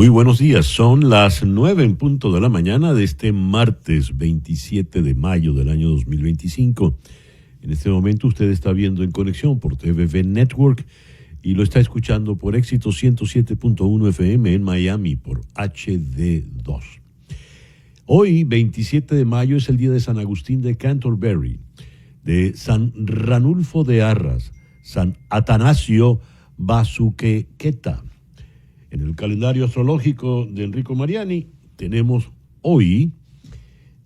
Muy buenos días, son las 9 en punto de la mañana de este martes 27 de mayo del año 2025. En este momento usted está viendo En Conexión por TVV Network y lo está escuchando por Éxito 107.1 FM en Miami por HD2. Hoy, 27 de mayo, es el día de San Agustín de Canterbury, de San Ranulfo de Arras, San Atanasio Basuquequeta. En el calendario astrológico de Enrico Mariani tenemos hoy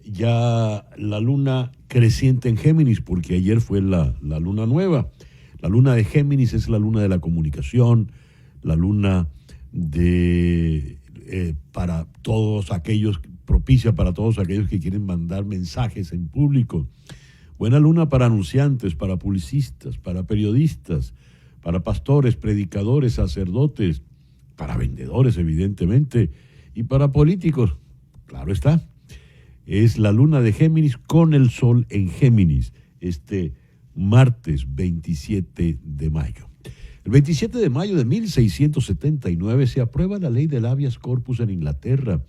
ya la luna creciente en Géminis, porque ayer fue la luna nueva. La luna de Géminis es la luna de la comunicación, la luna para todos aquellos, propicia para todos aquellos que quieren mandar mensajes en público. Buena luna para anunciantes, para publicistas, para periodistas, para pastores, predicadores, sacerdotes, para vendedores, evidentemente, y para políticos, claro está. Es la luna de Géminis con el sol en Géminis, este martes 27 de mayo. El 27 de mayo de 1679 se aprueba la ley del habeas corpus en Inglaterra,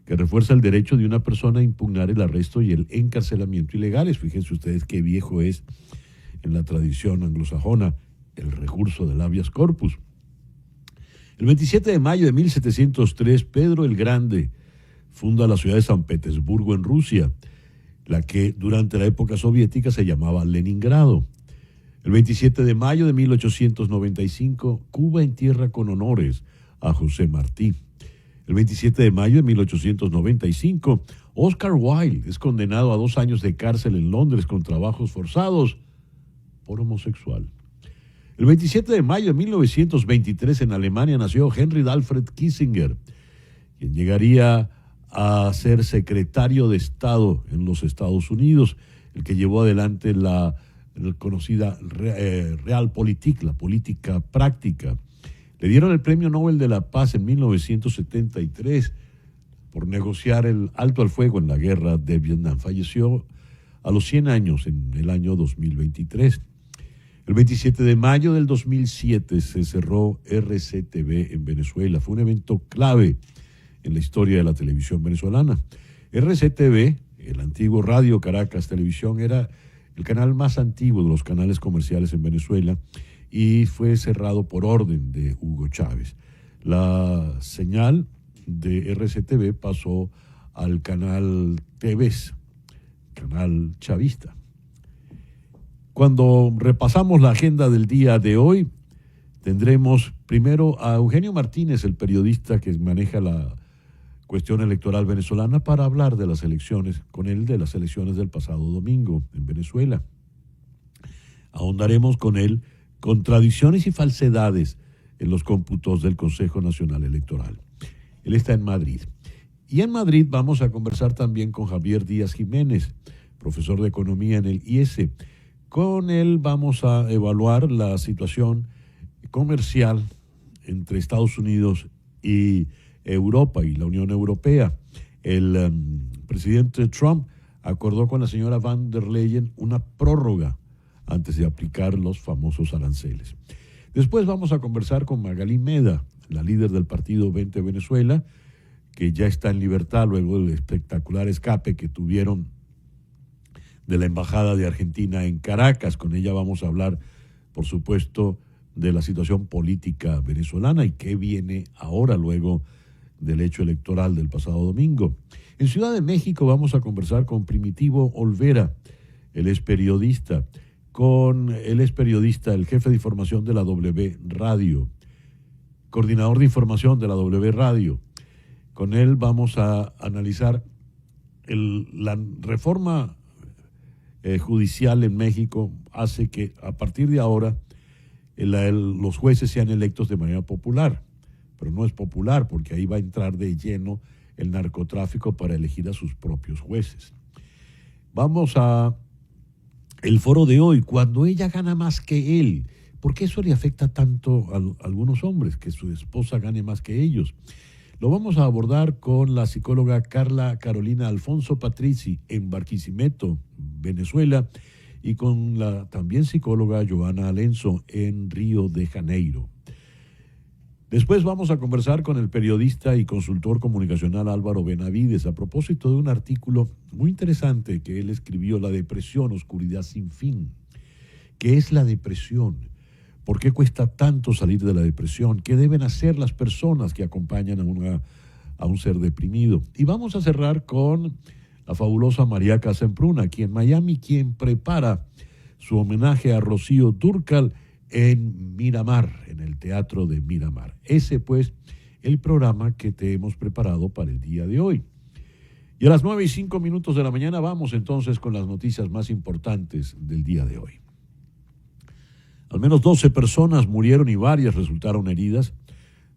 que refuerza el derecho de una persona a impugnar el arresto y el encarcelamiento ilegales. Fíjense ustedes qué viejo es en la tradición anglosajona el recurso del habeas corpus. El 27 de mayo de 1703, Pedro el Grande funda la ciudad de San Petersburgo en Rusia, la que durante la época soviética se llamaba Leningrado. El 27 de mayo de 1895, Cuba entierra con honores a José Martí. El 27 de mayo de 1895, Oscar Wilde es condenado a 2 años de cárcel en Londres con trabajos forzados por homosexual. El 27 de mayo de 1923 en Alemania nació Henry Alfred Kissinger, quien llegaría a ser secretario de Estado en los Estados Unidos, el que llevó adelante la conocida Realpolitik, la política práctica. Le dieron el Premio Nobel de la Paz en 1973 por negociar el alto al fuego en la guerra de Vietnam. Falleció a los 100 años en el año 2023. El 27 de mayo del 2007 se cerró RCTV en Venezuela. Fue un evento clave en la historia de la televisión venezolana. RCTV, el antiguo Radio Caracas Televisión, era el canal más antiguo de los canales comerciales en Venezuela y fue cerrado por orden de Hugo Chávez. La señal de RCTV pasó al canal TVS, canal chavista. Cuando repasamos la agenda del día de hoy, tendremos primero a Eugenio Martínez, el periodista que maneja la cuestión electoral venezolana, para hablar de las elecciones, con él de las elecciones del pasado domingo en Venezuela. Ahondaremos con él contradicciones y falsedades en los cómputos del Consejo Nacional Electoral. Él está en Madrid. Y en Madrid vamos a conversar también con Javier Díaz Jiménez, profesor de Economía en el IES. Con él vamos a evaluar la situación comercial entre Estados Unidos y Europa y la Unión Europea. El presidente Trump acordó con la señora Van der Leyen una prórroga antes de aplicar los famosos aranceles. Después vamos a conversar con Magalí Meda, la líder del partido 20 Venezuela, que ya está en libertad luego del espectacular escape que tuvieron de la Embajada de Argentina en Caracas. Con ella vamos a hablar, por supuesto, de la situación política venezolana y qué viene ahora luego del hecho electoral del pasado domingo. En Ciudad de México vamos a conversar con Primitivo Olvera, él es periodista, el jefe de información de la W Radio, coordinador de información de la W Radio. Con él vamos a analizar la reforma judicial en México hace que a partir de ahora los jueces sean electos de manera popular, pero no es popular porque ahí va a entrar de lleno el narcotráfico para elegir a sus propios jueces. Vamos a el foro de hoy, cuando ella gana más que él. ¿Por qué eso le afecta tanto a algunos hombres, que su esposa gane más que ellos? Lo vamos a abordar con la psicóloga Carla Carolina Alfonso Patrici en Barquisimeto, Venezuela, y con la también psicóloga Joana Alenzo en Río de Janeiro. Después vamos a conversar con el periodista y consultor comunicacional Álvaro Benavides a propósito de un artículo muy interesante que él escribió, La depresión, oscuridad sin fin. ¿Qué es la depresión? ¿Por qué cuesta tanto salir de la depresión? ¿Qué deben hacer las personas que acompañan a un ser deprimido? Y vamos a cerrar con la fabulosa María Casemprún, aquí en Miami, quien prepara su homenaje a Rocío Dúrcal en Miramar, en el Teatro de Miramar. Ese, pues, el programa que te hemos preparado para el día de hoy. Y a las 9:05 de la mañana vamos entonces con las noticias más importantes del día de hoy. Al menos 12 personas murieron y varias resultaron heridas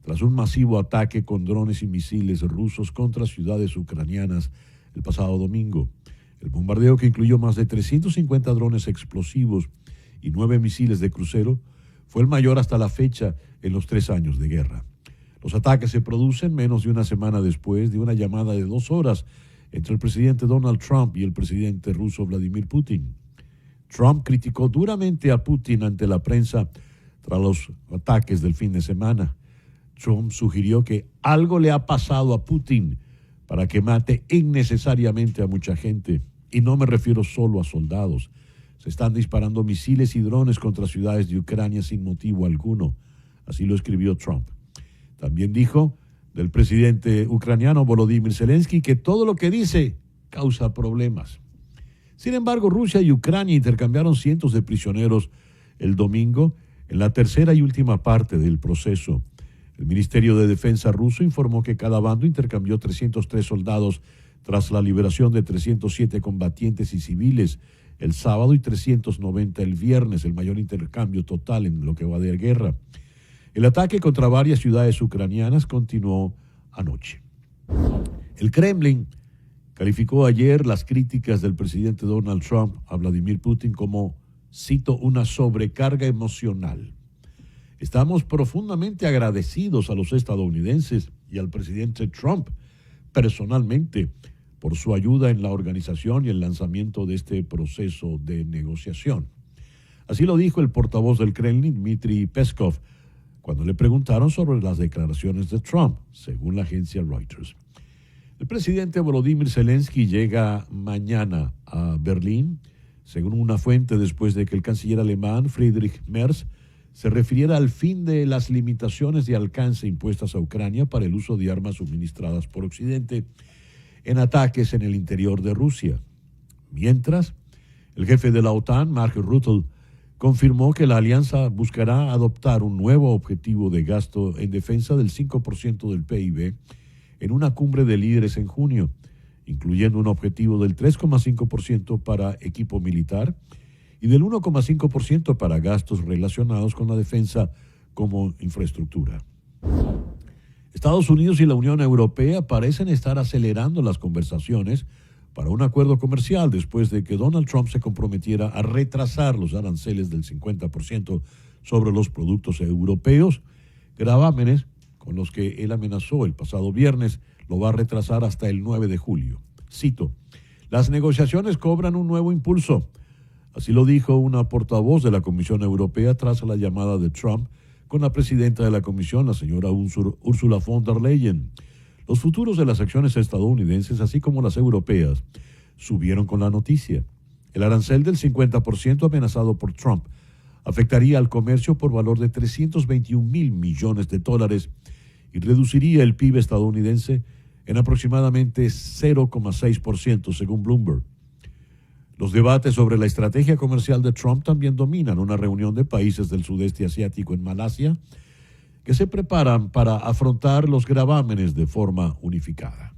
tras un masivo ataque con drones y misiles rusos contra ciudades ucranianas el pasado domingo. El bombardeo, que incluyó más de 350 drones explosivos y 9 misiles de crucero, fue el mayor hasta la fecha en los 3 años de guerra. Los ataques se producen menos de una semana después de una llamada de 2 horas entre el presidente Donald Trump y el presidente ruso Vladimir Putin. Trump criticó duramente a Putin ante la prensa tras los ataques del fin de semana. Trump sugirió que algo le ha pasado a Putin para que mate innecesariamente a mucha gente. Y no me refiero solo a soldados. Se están disparando misiles y drones contra ciudades de Ucrania sin motivo alguno. Así lo escribió Trump. También dijo del presidente ucraniano Volodymyr Zelensky que todo lo que dice causa problemas. Sin embargo, Rusia y Ucrania intercambiaron cientos de prisioneros el domingo en la tercera y última parte del proceso. El Ministerio de Defensa ruso informó que cada bando intercambió 303 soldados tras la liberación de 307 combatientes y civiles el sábado y 390 el viernes, el mayor intercambio total en lo que va de guerra. El ataque contra varias ciudades ucranianas continuó anoche. El Kremlin calificó ayer las críticas del presidente Donald Trump a Vladimir Putin como, cito, una sobrecarga emocional. Estamos profundamente agradecidos a los estadounidenses y al presidente Trump personalmente por su ayuda en la organización y el lanzamiento de este proceso de negociación. Así lo dijo el portavoz del Kremlin, Dmitry Peskov, cuando le preguntaron sobre las declaraciones de Trump, según la agencia Reuters. El presidente Volodymyr Zelensky llega mañana a Berlín, según una fuente, después de que el canciller alemán Friedrich Merz se refiriera al fin de las limitaciones de alcance impuestas a Ucrania para el uso de armas suministradas por Occidente en ataques en el interior de Rusia. Mientras, el jefe de la OTAN, Mark Rutte, confirmó que la alianza buscará adoptar un nuevo objetivo de gasto en defensa del 5% del PIB en una cumbre de líderes en junio, incluyendo un objetivo del 3,5% para equipo militar y del 1,5% para gastos relacionados con la defensa como infraestructura. Estados Unidos y la Unión Europea parecen estar acelerando las conversaciones para un acuerdo comercial después de que Donald Trump se comprometiera a retrasar los aranceles del 50% sobre los productos europeos, gravámenes con los que él amenazó el pasado viernes, lo va a retrasar hasta el 9 de julio. Cito, las negociaciones cobran un nuevo impulso. Así lo dijo una portavoz de la Comisión Europea tras la llamada de Trump con la presidenta de la Comisión, la señora Ursula von der Leyen. Los futuros de las acciones estadounidenses, así como las europeas, subieron con la noticia. El arancel del 50% amenazado por Trump afectaría al comercio por valor de $321,000 millones y reduciría el PIB estadounidense en aproximadamente 0,6%, según Bloomberg. Los debates sobre la estrategia comercial de Trump también dominan una reunión de países del sudeste asiático en Malasia que se preparan para afrontar los gravámenes de forma unificada.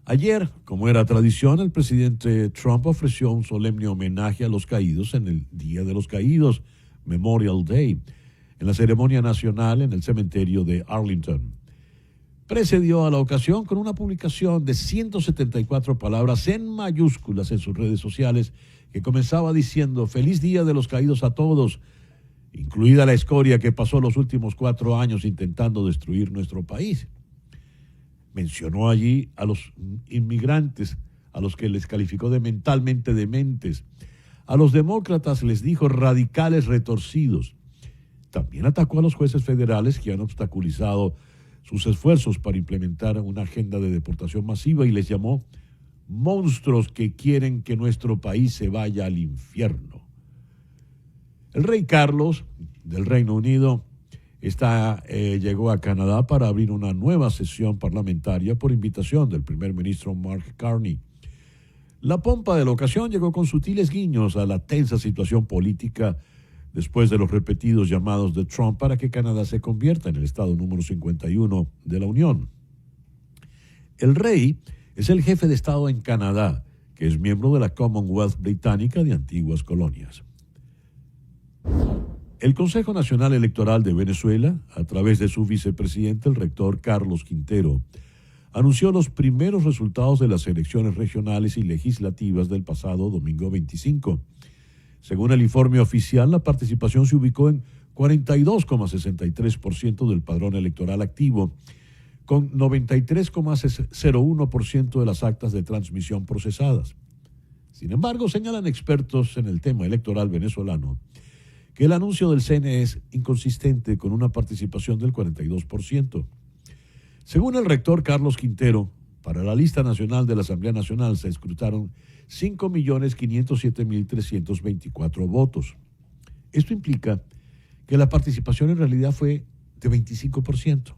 Ayer, como era tradición, el presidente Trump ofreció un solemne homenaje a los caídos en el Día de los Caídos, Memorial Day, en la ceremonia nacional en el cementerio de Arlington. Precedió a la ocasión con una publicación de 174 palabras en mayúsculas en sus redes sociales que comenzaba diciendo «Feliz Día de los Caídos a todos», incluida la escoria que pasó los últimos 4 años intentando destruir nuestro país. Mencionó allí a los inmigrantes, a los que les calificó de mentalmente dementes. A los demócratas les dijo radicales retorcidos. también atacó a los jueces federales que han obstaculizado sus esfuerzos para implementar una agenda de deportación masiva y les llamó monstruos que quieren que nuestro país se vaya al infierno. El rey Carlos del Reino Unido llegó a Canadá para abrir una nueva sesión parlamentaria por invitación del primer ministro Mark Carney. La pompa de la ocasión llegó con sutiles guiños a la tensa situación política después de los repetidos llamados de Trump para que Canadá se convierta en el estado número 51 de la Unión. El rey es el jefe de Estado en Canadá, que es miembro de la Commonwealth británica de antiguas colonias. El Consejo Nacional Electoral de Venezuela, a través de su vicepresidente, el rector Carlos Quintero, anunció los primeros resultados de las elecciones regionales y legislativas del pasado domingo 25. Según el informe oficial, la participación se ubicó en 42,63% del padrón electoral activo, con 93,01% de las actas de transmisión procesadas. Sin embargo, señalan expertos en el tema electoral venezolano que el anuncio del CNE es inconsistente con una participación del 42%. Según el rector Carlos Quintero, para la lista nacional de la Asamblea Nacional se escrutaron 5.507.324 votos. Esto implica que la participación en realidad fue de 25%.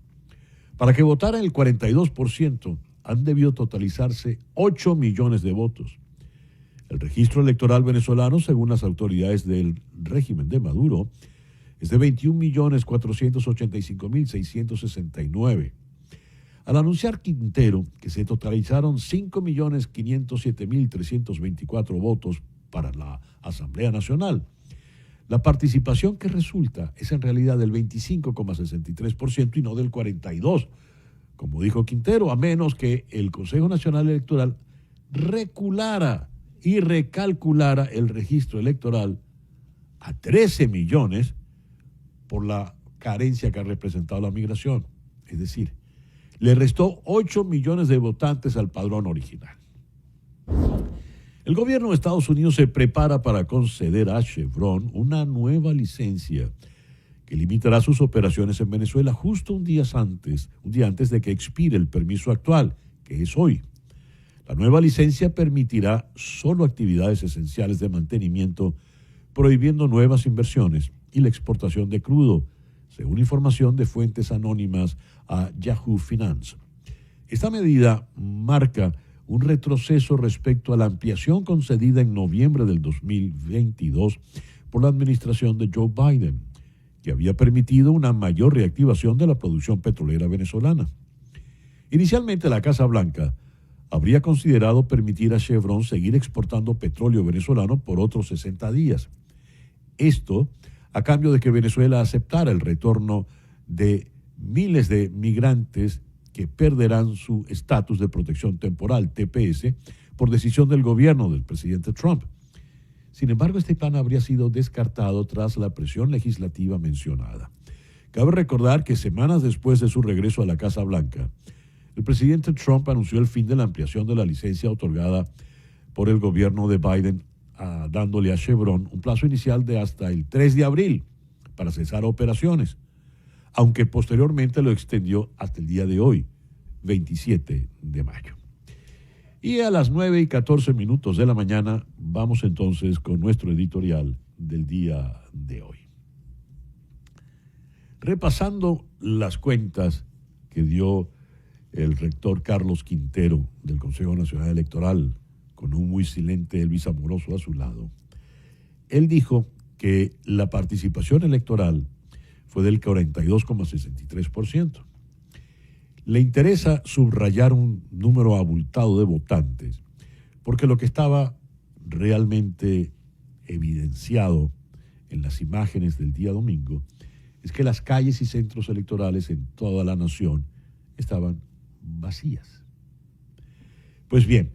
Para que votara el 42%, han debido totalizarse 8 millones de votos. El registro electoral venezolano, según las autoridades del régimen de Maduro, es de 21.485.669. Al anunciar Quintero que se totalizaron 5.507.324 votos para la Asamblea Nacional, la participación que resulta es en realidad del 25,63% y no del 42%, como dijo Quintero, a menos que el Consejo Nacional Electoral reculara y recalculara el registro electoral a 13 millones por la carencia que ha representado la migración. Es decir, le restó 8 millones de votantes al padrón original. El gobierno de Estados Unidos se prepara para conceder a Chevron una nueva licencia que limitará sus operaciones en Venezuela justo un día antes de que expire el permiso actual, que es hoy. La nueva licencia permitirá solo actividades esenciales de mantenimiento, prohibiendo nuevas inversiones y la exportación de crudo, según información de fuentes anónimas a Yahoo Finance. Esta medida marca un retroceso respecto a la ampliación concedida en noviembre del 2022 por la administración de Joe Biden, que había permitido una mayor reactivación de la producción petrolera venezolana. Inicialmente, la Casa Blanca habría considerado permitir a Chevron seguir exportando petróleo venezolano por otros 60 días. Esto a cambio de que Venezuela aceptara el retorno de miles de migrantes que perderán su estatus de protección temporal, TPS, por decisión del gobierno del presidente Trump. Sin embargo, este plan habría sido descartado tras la presión legislativa mencionada. Cabe recordar que semanas después de su regreso a la Casa Blanca, el presidente Trump anunció el fin de la ampliación de la licencia otorgada por el gobierno de Biden, dándole a Chevron un plazo inicial de hasta el 3 de abril para cesar operaciones, aunque posteriormente lo extendió hasta el día de hoy, 27 de mayo. Y a las 9:14 de la mañana vamos entonces con nuestro editorial del día de hoy. Repasando las cuentas que dio el rector Carlos Quintero del Consejo Nacional Electoral, con un muy silente Elvis Amoroso a su lado, él dijo que la participación electoral fue del 42,63%. Le interesa subrayar un número abultado de votantes, porque lo que estaba realmente evidenciado en las imágenes del día domingo es que las calles y centros electorales en toda la nación estaban vacías. Pues bien,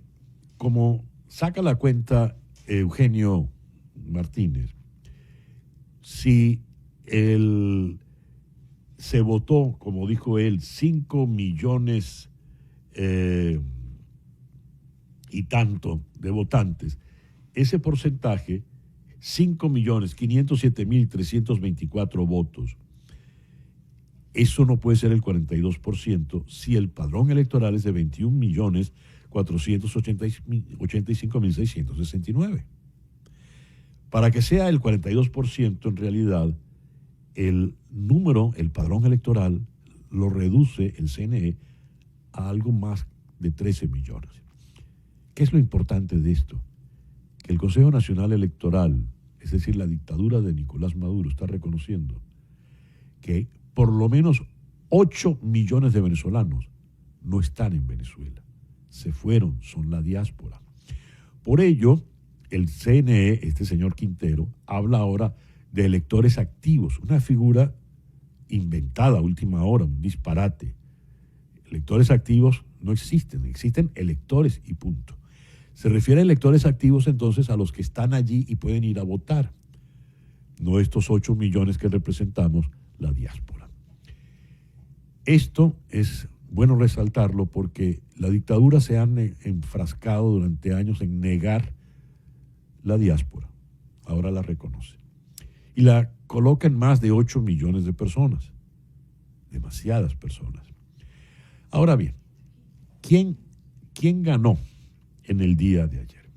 como saca la cuenta Eugenio Martínez, si se votó, como dijo él, 5 millones y tanto de votantes, ese porcentaje 5.507.324 votos. Eso no puede ser el 42% si el padrón electoral es de 21.485.669. Para que sea el 42%, en realidad, el padrón electoral, lo reduce el CNE a algo más de 13 millones. ¿Qué es lo importante de esto? Que el Consejo Nacional Electoral, es decir, la dictadura de Nicolás Maduro, está reconociendo que por lo menos 8 millones de venezolanos no están en Venezuela. Se fueron, son la diáspora. Por ello, el CNE, este señor Quintero, habla ahora de electores activos, una figura inventada a última hora, un disparate. Electores activos no existen, existen electores y punto. Se refiere a electores activos entonces a los que están allí y pueden ir a votar, no estos 8 millones que representamos la diáspora. Esto es bueno resaltarlo porque la dictadura se ha enfrascado durante años en negar la diáspora, ahora la reconoce. Y la coloca en más de 8 millones de personas, demasiadas personas. Ahora bien, ¿quién ganó en el día de ayer,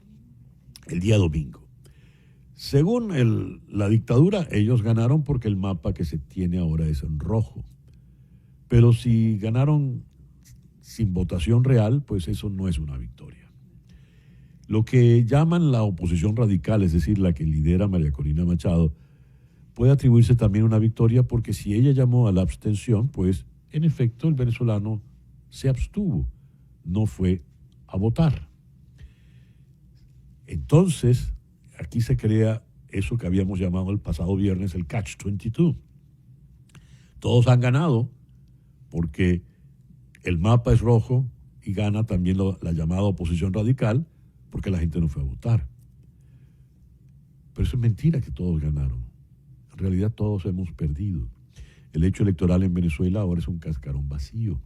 el día domingo? Según la dictadura, ellos ganaron porque el mapa que se tiene ahora es en rojo. Pero si ganaron sin votación real, pues eso no es una victoria. Lo que llaman la oposición radical, es decir, la que lidera María Corina Machado, puede atribuirse también una victoria porque si ella llamó a la abstención, pues en efecto el venezolano se abstuvo, no fue a votar. Entonces, aquí se crea eso que habíamos llamado el pasado viernes el Catch-22. Todos han ganado porque el mapa es rojo y gana también la llamada oposición radical porque la gente no fue a votar. Pero eso es mentira que todos ganaron. En realidad todos hemos perdido. El hecho electoral en Venezuela ahora es un cascarón vacío.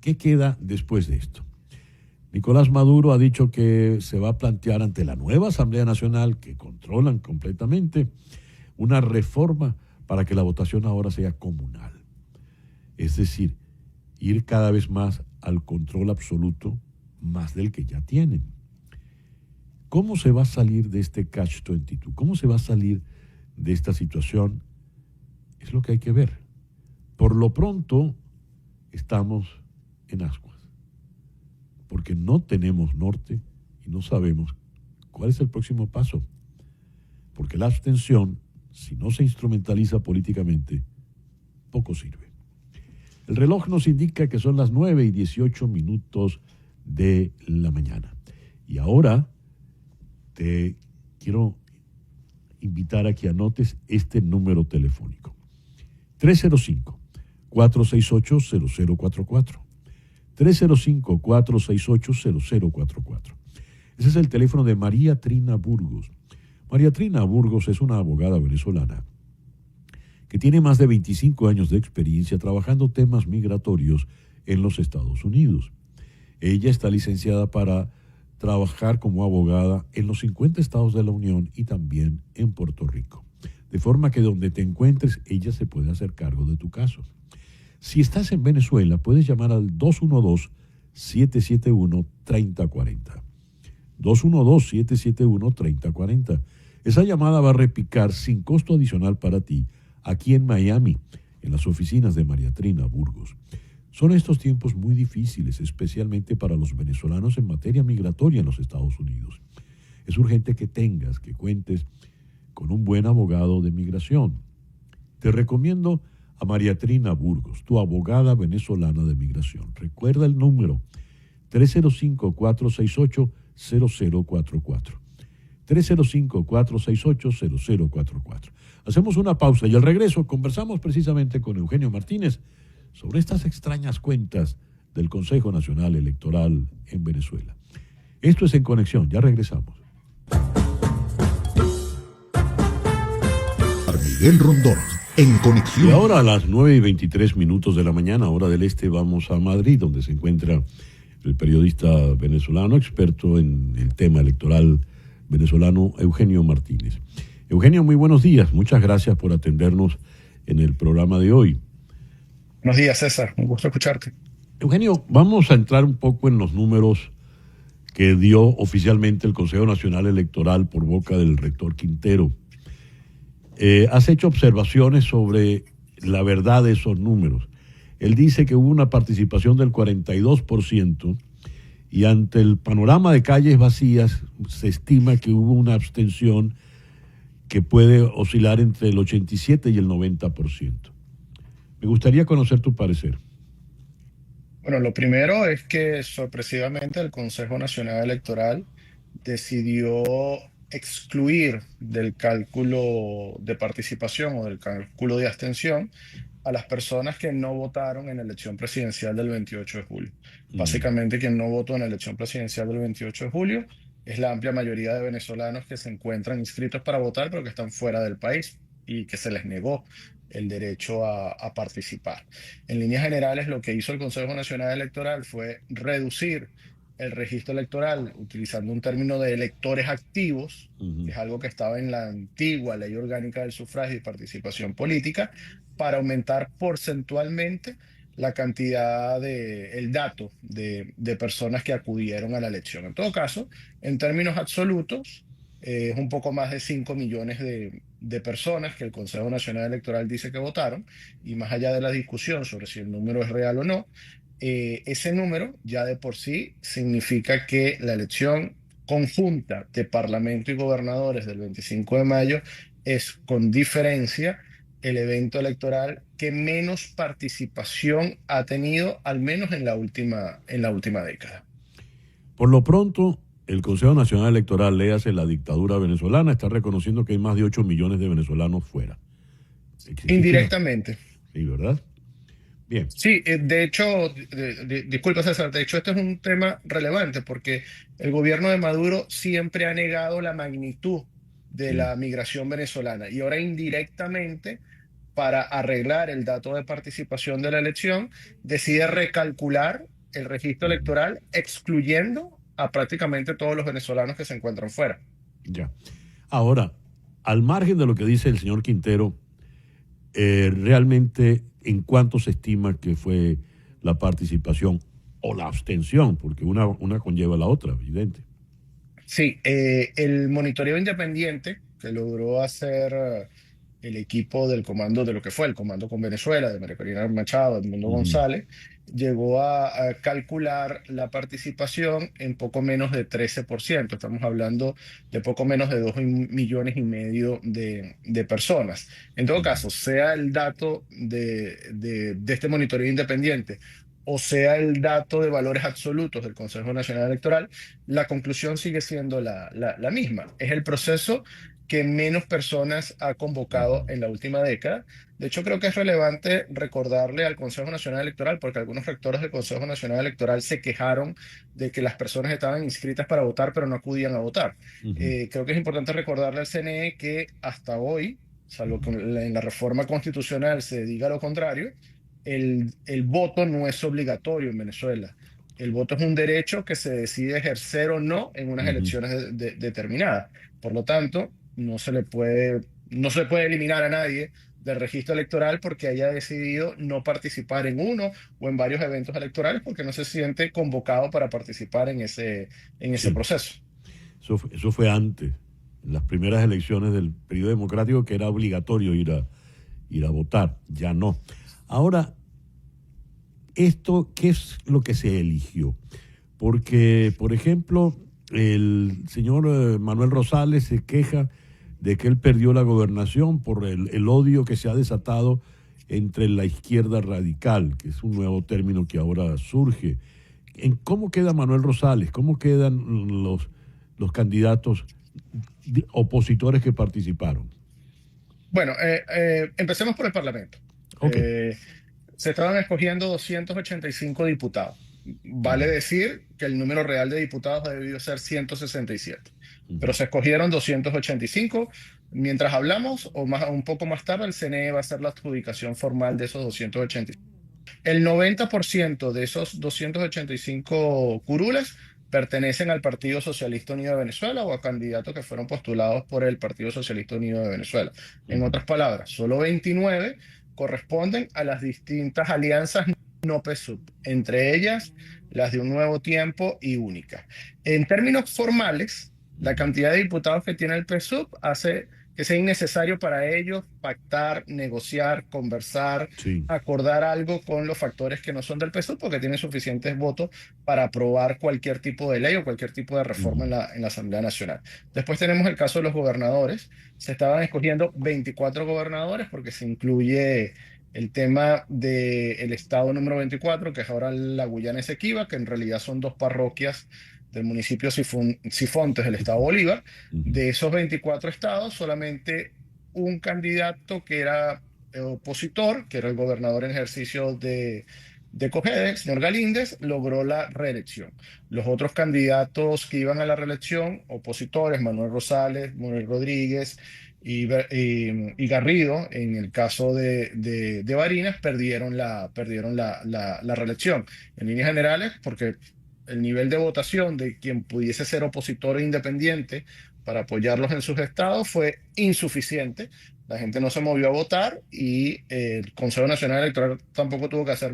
¿Qué queda después de esto? Nicolás Maduro ha dicho que se va a plantear ante la nueva Asamblea Nacional, que controlan completamente, una reforma para que la votación ahora sea comunal. Es decir, ir cada vez más al control absoluto, más del que ya tienen. ¿Cómo se va a salir de este catch-22? ¿Cómo se va a salir de esta situación? Es lo que hay que ver. Por lo pronto, estamos en ascuas, porque no tenemos norte y no sabemos cuál es el próximo paso. Porque la abstención, si no se instrumentaliza políticamente, poco sirve. El reloj nos indica que son las 9:18 de la mañana. Y ahora te quiero invitar a que anotes este número telefónico. 305-468-0044. 305-468-0044. Ese es el teléfono de María Trina Burgos. María Trina Burgos es una abogada venezolana que tiene más de 25 años de experiencia trabajando temas migratorios en los Estados Unidos. Ella está licenciada para trabajar como abogada en los 50 estados de la Unión y también en Puerto Rico. De forma que donde te encuentres, ella se puede hacer cargo de tu caso. Si estás en Venezuela, puedes llamar al 212-771-3040. 212-771-3040. Esa llamada va a repicar sin costo adicional para ti aquí en Miami, en las oficinas de María Trina Burgos. Son estos tiempos muy difíciles, especialmente para los venezolanos en materia migratoria en los Estados Unidos. Es urgente que cuentes con un buen abogado de migración. Te recomiendo a María Trina Burgos, tu abogada venezolana de migración. Recuerda el número 305-468-0044. 305-468-0044. Hacemos una pausa y al regreso conversamos precisamente con Eugenio Martínez sobre estas extrañas cuentas del Consejo Nacional Electoral en Venezuela. Esto es En Conexión, ya regresamos. Miguel Rondón, En Conexión. Y ahora a las 9:23 de la mañana, hora del este, vamos a Madrid, donde se encuentra el periodista venezolano experto en el tema electoral venezolano Eugenio Martínez. Eugenio, muy buenos días. Muchas gracias por atendernos en el programa de hoy. Buenos días, César. Un gusto escucharte. Eugenio, vamos a entrar un poco en los números que dio oficialmente el Consejo Nacional Electoral por boca del rector Quintero. Has hecho observaciones sobre la verdad de esos números. Él dice que hubo una participación del 42% y ante el panorama de calles vacías se estima que hubo una abstención que puede oscilar entre el 87 y el 90%. Me gustaría conocer tu parecer. Bueno, lo primero es que sorpresivamente el Consejo Nacional Electoral decidió excluir del cálculo de participación o del cálculo de abstención a las personas que no votaron en la elección presidencial del 28 de julio. Mm. Básicamente, quien no votó en la elección presidencial del 28 de julio es la amplia mayoría de venezolanos que se encuentran inscritos para votar, pero que están fuera del país y que se les negó el derecho a participar. En líneas generales, lo que hizo el Consejo Nacional Electoral fue reducir el registro electoral utilizando un término de electores activos, que Ujú. es algo que estaba en la antigua Ley Orgánica del Sufragio y Participación Política, para aumentar porcentualmente la cantidad el dato de personas que acudieron a la elección. En todo caso, en términos absolutos, es un poco más de 5 millones de personas que el Consejo Nacional Electoral dice que votaron, y más allá de la discusión sobre si el número es real o no, ese número ya de por sí significa que la elección conjunta de Parlamento y gobernadores del 25 de mayo es con diferencia el evento electoral que menos participación ha tenido, al menos en la última década. Por lo pronto, el Consejo Nacional Electoral, léase la dictadura venezolana, está reconociendo que hay más de 8 millones de venezolanos fuera. ¿Existe una? Indirectamente. Sí, ¿verdad? Bien. Sí, de hecho, disculpa César, de hecho este es un tema relevante porque el gobierno de Maduro siempre ha negado la magnitud de Sí. la migración venezolana y ahora indirectamente, para arreglar el dato de participación de la elección, decide recalcular el registro Ujú. electoral excluyendo a prácticamente todos los venezolanos que se encuentran fuera. Ya. Ahora, al margen de lo que dice el señor Quintero, realmente, ¿en cuánto se estima que fue la participación o la abstención? Porque una conlleva a la otra, evidente. Sí, el monitoreo independiente que logró hacer el equipo del comando, de lo que fue el comando con Venezuela, de María Corina Machado, Edmundo Ujú. González, llegó a calcular la participación en poco menos de 13%. Estamos hablando de poco menos de 2,5 millones de personas. En todo Ujú. caso, sea el dato de este monitoreo independiente o sea el dato de valores absolutos del Consejo Nacional Electoral, la conclusión sigue siendo la misma. Es el proceso que menos personas ha convocado Ujú. en la última década. De hecho, creo que es relevante recordarle al Consejo Nacional Electoral, porque algunos rectores del Consejo Nacional Electoral se quejaron de que las personas estaban inscritas para votar, pero no acudían a votar. Ujú. Creo que es importante recordarle al CNE que hasta hoy, salvo que Ujú. en la reforma constitucional se diga lo contrario, el voto no es obligatorio en Venezuela. El voto es un derecho que se decide ejercer o no en unas Ujú. elecciones determinadas. Por lo tanto, no se puede eliminar a nadie del registro electoral porque haya decidido no participar en uno o en varios eventos electorales porque no se siente convocado para participar en ese Sí, proceso. eso fue antes, en las primeras elecciones del periodo democrático, que era obligatorio ir a votar, ya no. Ahora, esto, ¿qué es lo que se eligió? Porque, por ejemplo, el señor Manuel Rosales se queja de que él perdió la gobernación por el odio que se ha desatado entre la izquierda radical, que es un nuevo término que ahora surge. ¿Cómo queda Manuel Rosales? ¿Cómo quedan los candidatos opositores que participaron? Bueno, empecemos por el Parlamento. Ok. Eh, Se estaban escogiendo 285 diputados. Vale Ujú. decir que el número real de diputados ha debido ser 167, pero Ujú. se escogieron 285. Mientras hablamos, o más, un poco más tarde, el CNE va a hacer la adjudicación formal de esos 285. El 90% de esos 285 curules pertenecen al Partido Socialista Unido de Venezuela o a candidatos que fueron postulados por el Partido Socialista Unido de Venezuela. En Ujú. otras palabras, solo 29 corresponden a las distintas alianzas no PSUV, entre ellas las de Un Nuevo Tiempo y Única. En términos formales, la Ujú. cantidad de diputados que tiene el PSUV hace que sea innecesario para ellos pactar, negociar, conversar, Sí. acordar algo con los factores que no son del PSUV porque tienen suficientes votos para aprobar cualquier tipo de ley o cualquier tipo de reforma Ujú. en la Asamblea Nacional. Después tenemos el caso de los gobernadores. Se estaban escogiendo 24 gobernadores porque se incluye el tema del estado número 24, que es ahora la Guyana Esequiba, que en realidad son dos parroquias del municipio Sifontes del estado Bolívar. Ujú. De esos 24 estados, solamente un candidato que era opositor, que era el gobernador en ejercicio de Cojedes, señor Galíndez, logró la reelección. Los otros candidatos que iban a la reelección, opositores, Manuel Rosales, Manuel Rodríguez y Garrido, en el caso de Barinas, perdieron la reelección. En líneas generales, porque el nivel de votación de quien pudiese ser opositor e independiente para apoyarlos en sus estados fue insuficiente. La gente no se movió a votar y el Consejo Nacional Electoral tampoco tuvo que hacer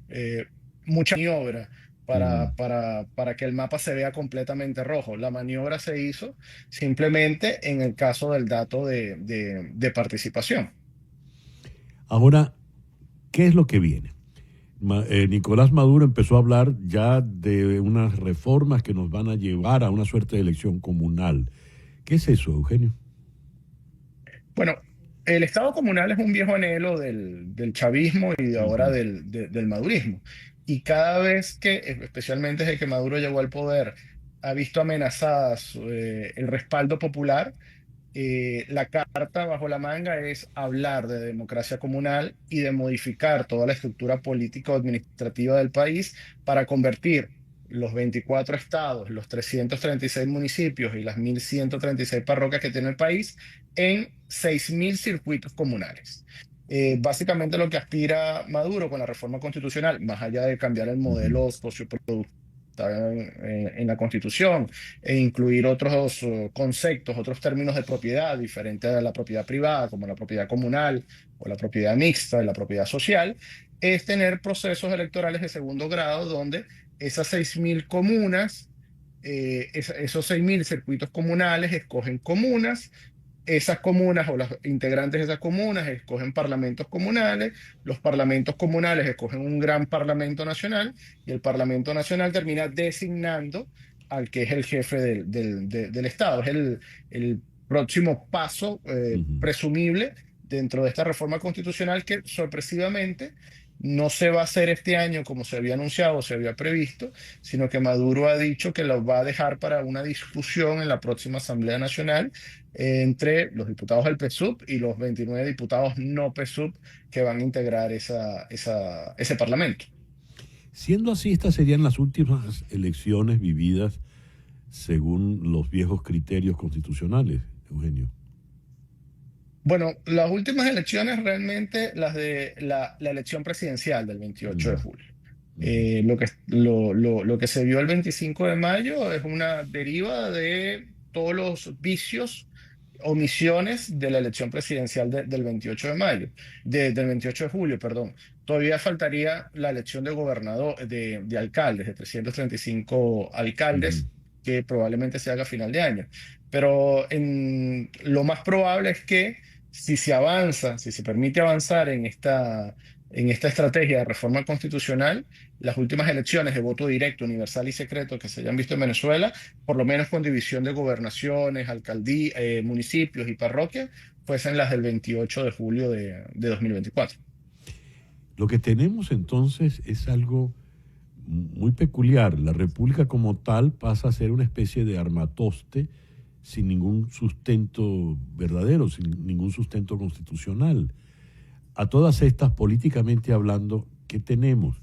eh, mucha maniobra Ujú. para que el mapa se vea completamente rojo. La maniobra se hizo simplemente en el caso del dato de participación. Ahora, ¿qué es lo que viene? Nicolás Maduro empezó a hablar ya de unas reformas que nos van a llevar a una suerte de elección comunal. ¿Qué es eso, Eugenio? Bueno, el Estado comunal es un viejo anhelo del chavismo y de ahora Ujú. del madurismo. Y cada vez que, especialmente desde que Maduro llegó al poder, ha visto amenazadas el respaldo popular, la carta bajo la manga es hablar de democracia comunal y de modificar toda la estructura política o administrativa del país para convertir los 24 estados, los 336 municipios y las 1.136 parroquias que tiene el país en 6.000 circuitos comunales. Básicamente lo que aspira Maduro con la reforma constitucional, más allá de cambiar el Ujú. modelo socioproductivo en la Constitución e incluir otros conceptos, otros términos de propiedad diferentes a la propiedad privada, como la propiedad comunal o la propiedad mixta y la propiedad social, es tener procesos electorales de segundo grado donde esas 6.000 comunas, esos 6.000 circuitos comunales escogen comunas. Esas comunas o los integrantes de esas comunas escogen parlamentos comunales, los parlamentos comunales escogen un gran parlamento nacional y el parlamento nacional termina designando al que es el jefe del Estado. Es el próximo paso Ujú. presumible dentro de esta reforma constitucional que sorpresivamente no se va a hacer este año como se había anunciado o se había previsto, sino que Maduro ha dicho que lo va a dejar para una discusión en la próxima Asamblea Nacional entre los diputados del PSUV y los 29 diputados no PSUV que van a integrar ese parlamento. Siendo así, estas serían las últimas elecciones vividas según los viejos criterios constitucionales, Eugenio. Bueno, las últimas elecciones realmente las de la elección presidencial del 28 de Ujú. julio. Ujú. Lo que se vio el 25 de mayo es una deriva de todos los vicios, omisiones de la elección presidencial del 28 de mayo, del 28 de julio, perdón. Todavía faltaría la elección de gobernador, de alcaldes, de 335 Ujú. alcaldes, que probablemente se haga a final de año. Pero lo más probable es que si se avanza, si se permite avanzar en esta estrategia de reforma constitucional, las últimas elecciones de voto directo, universal y secreto que se hayan visto en Venezuela, por lo menos con división de gobernaciones, alcaldías, municipios y parroquias, fuesen las del 28 de julio de 2024. Lo que tenemos entonces es algo muy peculiar. La República como tal pasa a ser una especie de armatoste sin ningún sustento verdadero, sin ningún sustento constitucional. A todas estas, políticamente hablando, ¿qué tenemos?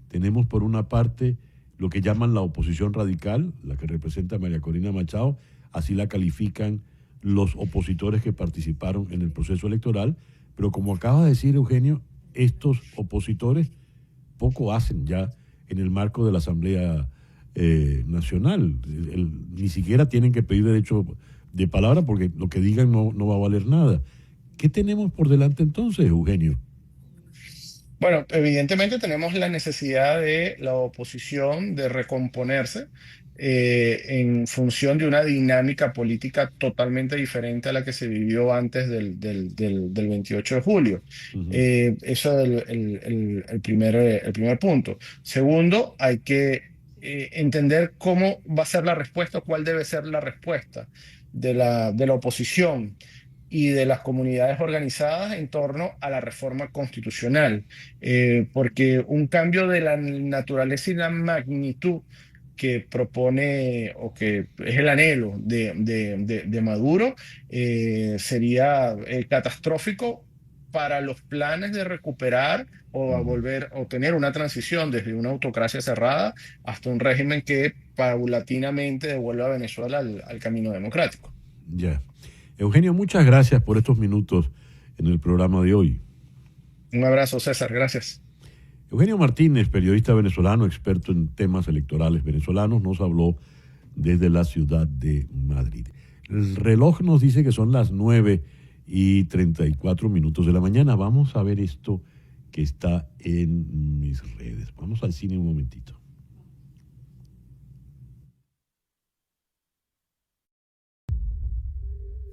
Tenemos por una parte lo que llaman la oposición radical, la que representa a María Corina Machado, así la califican los opositores que participaron en el proceso electoral, pero como acaba de decir Eugenio, estos opositores poco hacen ya en el marco de la Asamblea nacional. Ni siquiera tienen que pedir derecho de palabra porque lo que digan no va a valer nada. ¿Qué tenemos por delante entonces, Eugenio? Bueno, evidentemente tenemos la necesidad de la oposición de recomponerse en función de una dinámica política totalmente diferente a la que se vivió antes del 28 de julio. Ujú. Eso es el primer punto. Segundo, hay que entender cómo va a ser la respuesta, cuál debe ser la respuesta de la oposición y de las comunidades organizadas en torno a la reforma constitucional, porque un cambio de la naturaleza y la magnitud que propone o que es el anhelo de Maduro sería catastrófico para los planes de recuperar o a Mm. volver o tener una transición desde una autocracia cerrada hasta un régimen que paulatinamente devuelva a Venezuela al camino democrático. Ya. Eugenio, muchas gracias por estos minutos en el programa de hoy. Un abrazo, César, gracias. Eugenio Martínez, periodista venezolano, experto en temas electorales venezolanos, nos habló desde la ciudad de Madrid. El reloj nos dice que son las 9:34 de la mañana. Vamos a ver esto que está en mis redes. Vamos al cine un momentito.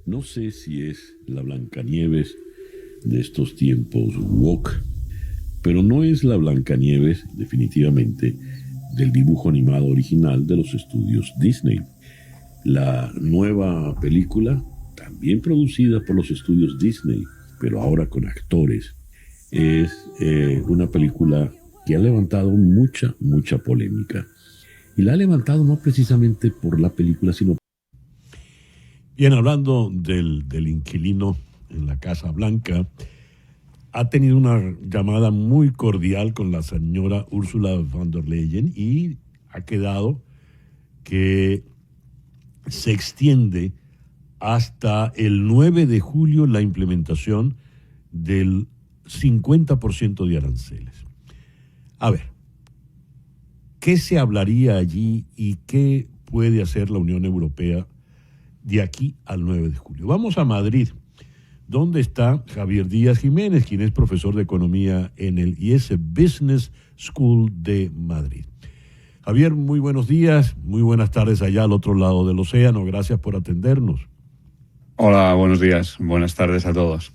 No sé si es la Blancanieves de estos tiempos woke, pero no es la Blancanieves, definitivamente, del dibujo animado original de los estudios Disney. La nueva película, también producida por los estudios Disney, pero ahora con actores, es una película que ha levantado mucha polémica. Y la ha levantado no precisamente por la película, sino... Bien, hablando del inquilino en la Casa Blanca, ha tenido una llamada muy cordial con la señora Ursula von der Leyen y ha quedado que se extiende hasta el 9 de julio la implementación del 50% de aranceles. A ver, ¿qué se hablaría allí y qué puede hacer la Unión Europea de aquí al 9 de julio? Vamos a Madrid, donde está Javier Díaz Jiménez, quien es profesor de economía en el IES Business School de Madrid. Javier, muy buenos días, muy buenas tardes allá al otro lado del océano. Gracias por atendernos. Hola, buenos días, buenas tardes a todos.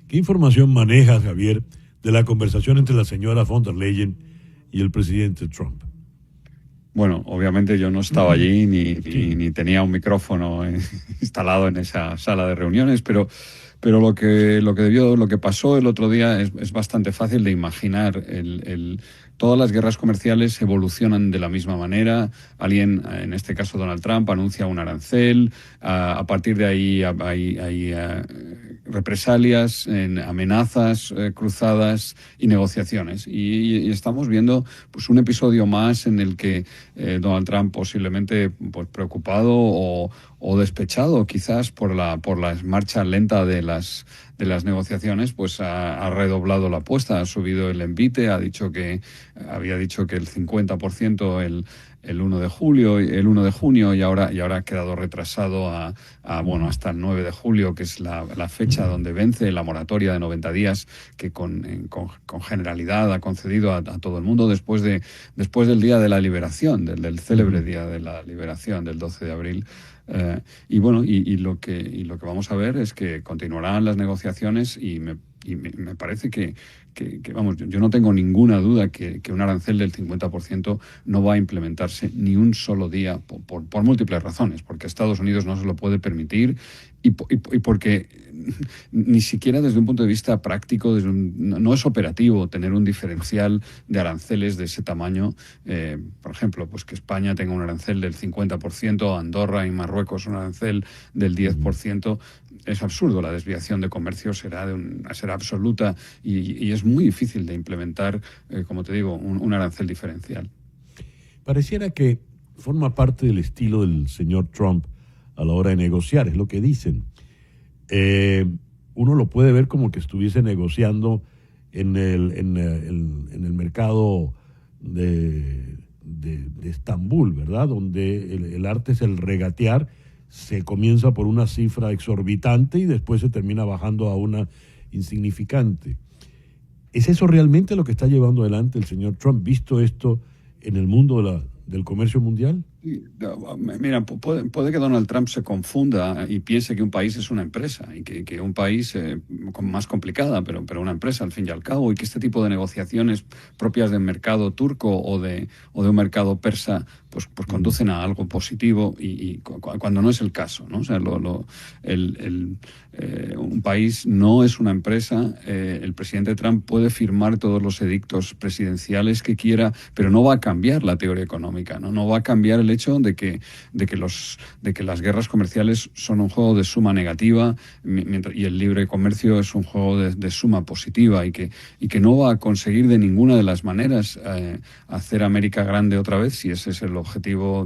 ¿Qué información manejas, Javier, de la conversación entre la señora von der Leyen y el presidente Trump? Bueno, obviamente yo no estaba allí ni tenía un micrófono instalado en esa sala de reuniones, pero lo que pasó el otro día es bastante fácil de imaginar. Todas las guerras comerciales evolucionan de la misma manera. Alguien, en este caso Donald Trump, anuncia un arancel. A partir de ahí hay represalias, amenazas cruzadas y negociaciones. Y estamos viendo pues un episodio más en el que Donald Trump, posiblemente pues, preocupado o despechado quizás por la marcha lenta de las negociaciones, pues ha redoblado la apuesta, ha subido el envite, había dicho que el 50% el 1 de junio y ahora ha quedado retrasado hasta el 9 de julio, que es la fecha donde vence la moratoria de 90 días que con generalidad ha concedido a todo el mundo después del Día de la Liberación, del célebre Día de la Liberación del 12 de abril. Y lo que vamos a ver es que continuarán las negociaciones y me parece que yo no tengo ninguna duda que un arancel del 50% no va a implementarse ni un solo día por múltiples razones, porque Estados Unidos no se lo puede permitir y porque ni siquiera desde un punto de vista práctico no es operativo tener un diferencial de aranceles de ese tamaño. Por ejemplo, pues que España tenga un arancel del 50%, Andorra y Marruecos un arancel del 10%. Es absurdo, la desviación de comercio será absoluta y es muy difícil de implementar, como te digo, un arancel diferencial. Pareciera que forma parte del estilo del señor Trump a la hora de negociar, es lo que dicen. Uno lo puede ver como que estuviese negociando en el mercado de Estambul, ¿verdad? Donde el arte es el regatear, se comienza por una cifra exorbitante y después se termina bajando a una insignificante. ¿Es eso realmente lo que está llevando adelante el señor Trump, visto esto en el mundo del comercio mundial? Mira, puede que Donald Trump se confunda y piense que un país es una empresa y que un país más complicada, pero una empresa al fin y al cabo, y que este tipo de negociaciones propias del mercado turco o de un mercado persa pues conducen a algo positivo y cuando no es el caso, ¿no? O sea, un país no es una empresa. El presidente Trump puede firmar todos los edictos presidenciales que quiera, pero no va a cambiar la teoría económica, no va a cambiar el hecho de que las guerras comerciales son un juego de suma negativa y el libre comercio es un juego de suma positiva y que no va a conseguir de ninguna de las maneras hacer América grande otra vez si ese es el objetivo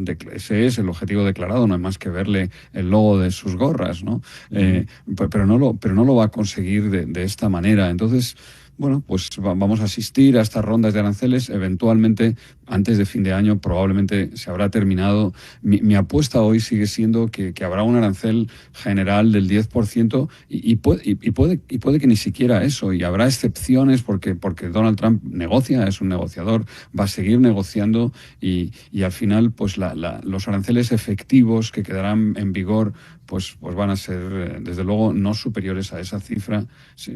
declarado. No hay más que verle el logo de sus gorras, ¿no? Pero no lo va a conseguir de esta manera. Entonces, bueno, pues vamos a asistir a estas rondas de aranceles. Eventualmente, antes de fin de año, probablemente se habrá terminado. Mi apuesta hoy sigue siendo que habrá un arancel general del 10% y puede que ni siquiera eso. Y habrá excepciones porque Donald Trump negocia, es un negociador, va a seguir negociando y al final pues los aranceles efectivos que quedarán en vigor pues van a ser, desde luego, no superiores a esa cifra,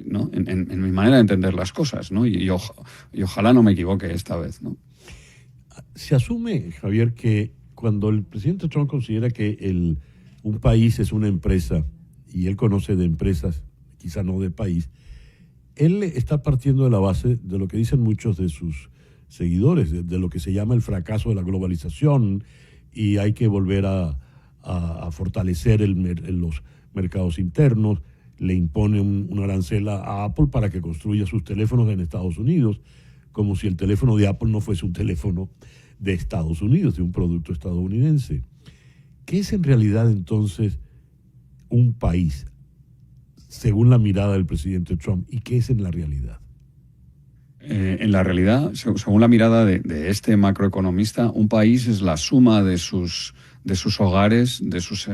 ¿no? En mi manera de entender las cosas, ¿no? Y ojalá no me equivoque esta vez, ¿no? Se asume, Javier, que cuando el presidente Trump considera que un país es una empresa, y él conoce de empresas, quizá no de país, él está partiendo de la base de lo que dicen muchos de sus seguidores, de lo que se llama el fracaso de la globalización, y hay que volver a fortalecer los mercados internos. Le impone un arancel a Apple para que construya sus teléfonos en Estados Unidos, como si el teléfono de Apple no fuese un teléfono de Estados Unidos, de un producto estadounidense. ¿Qué es en realidad entonces un país, según la mirada del presidente Trump, y qué es en la realidad? En la realidad, según la mirada de este macroeconomista, un país es la suma de sus hogares, de sus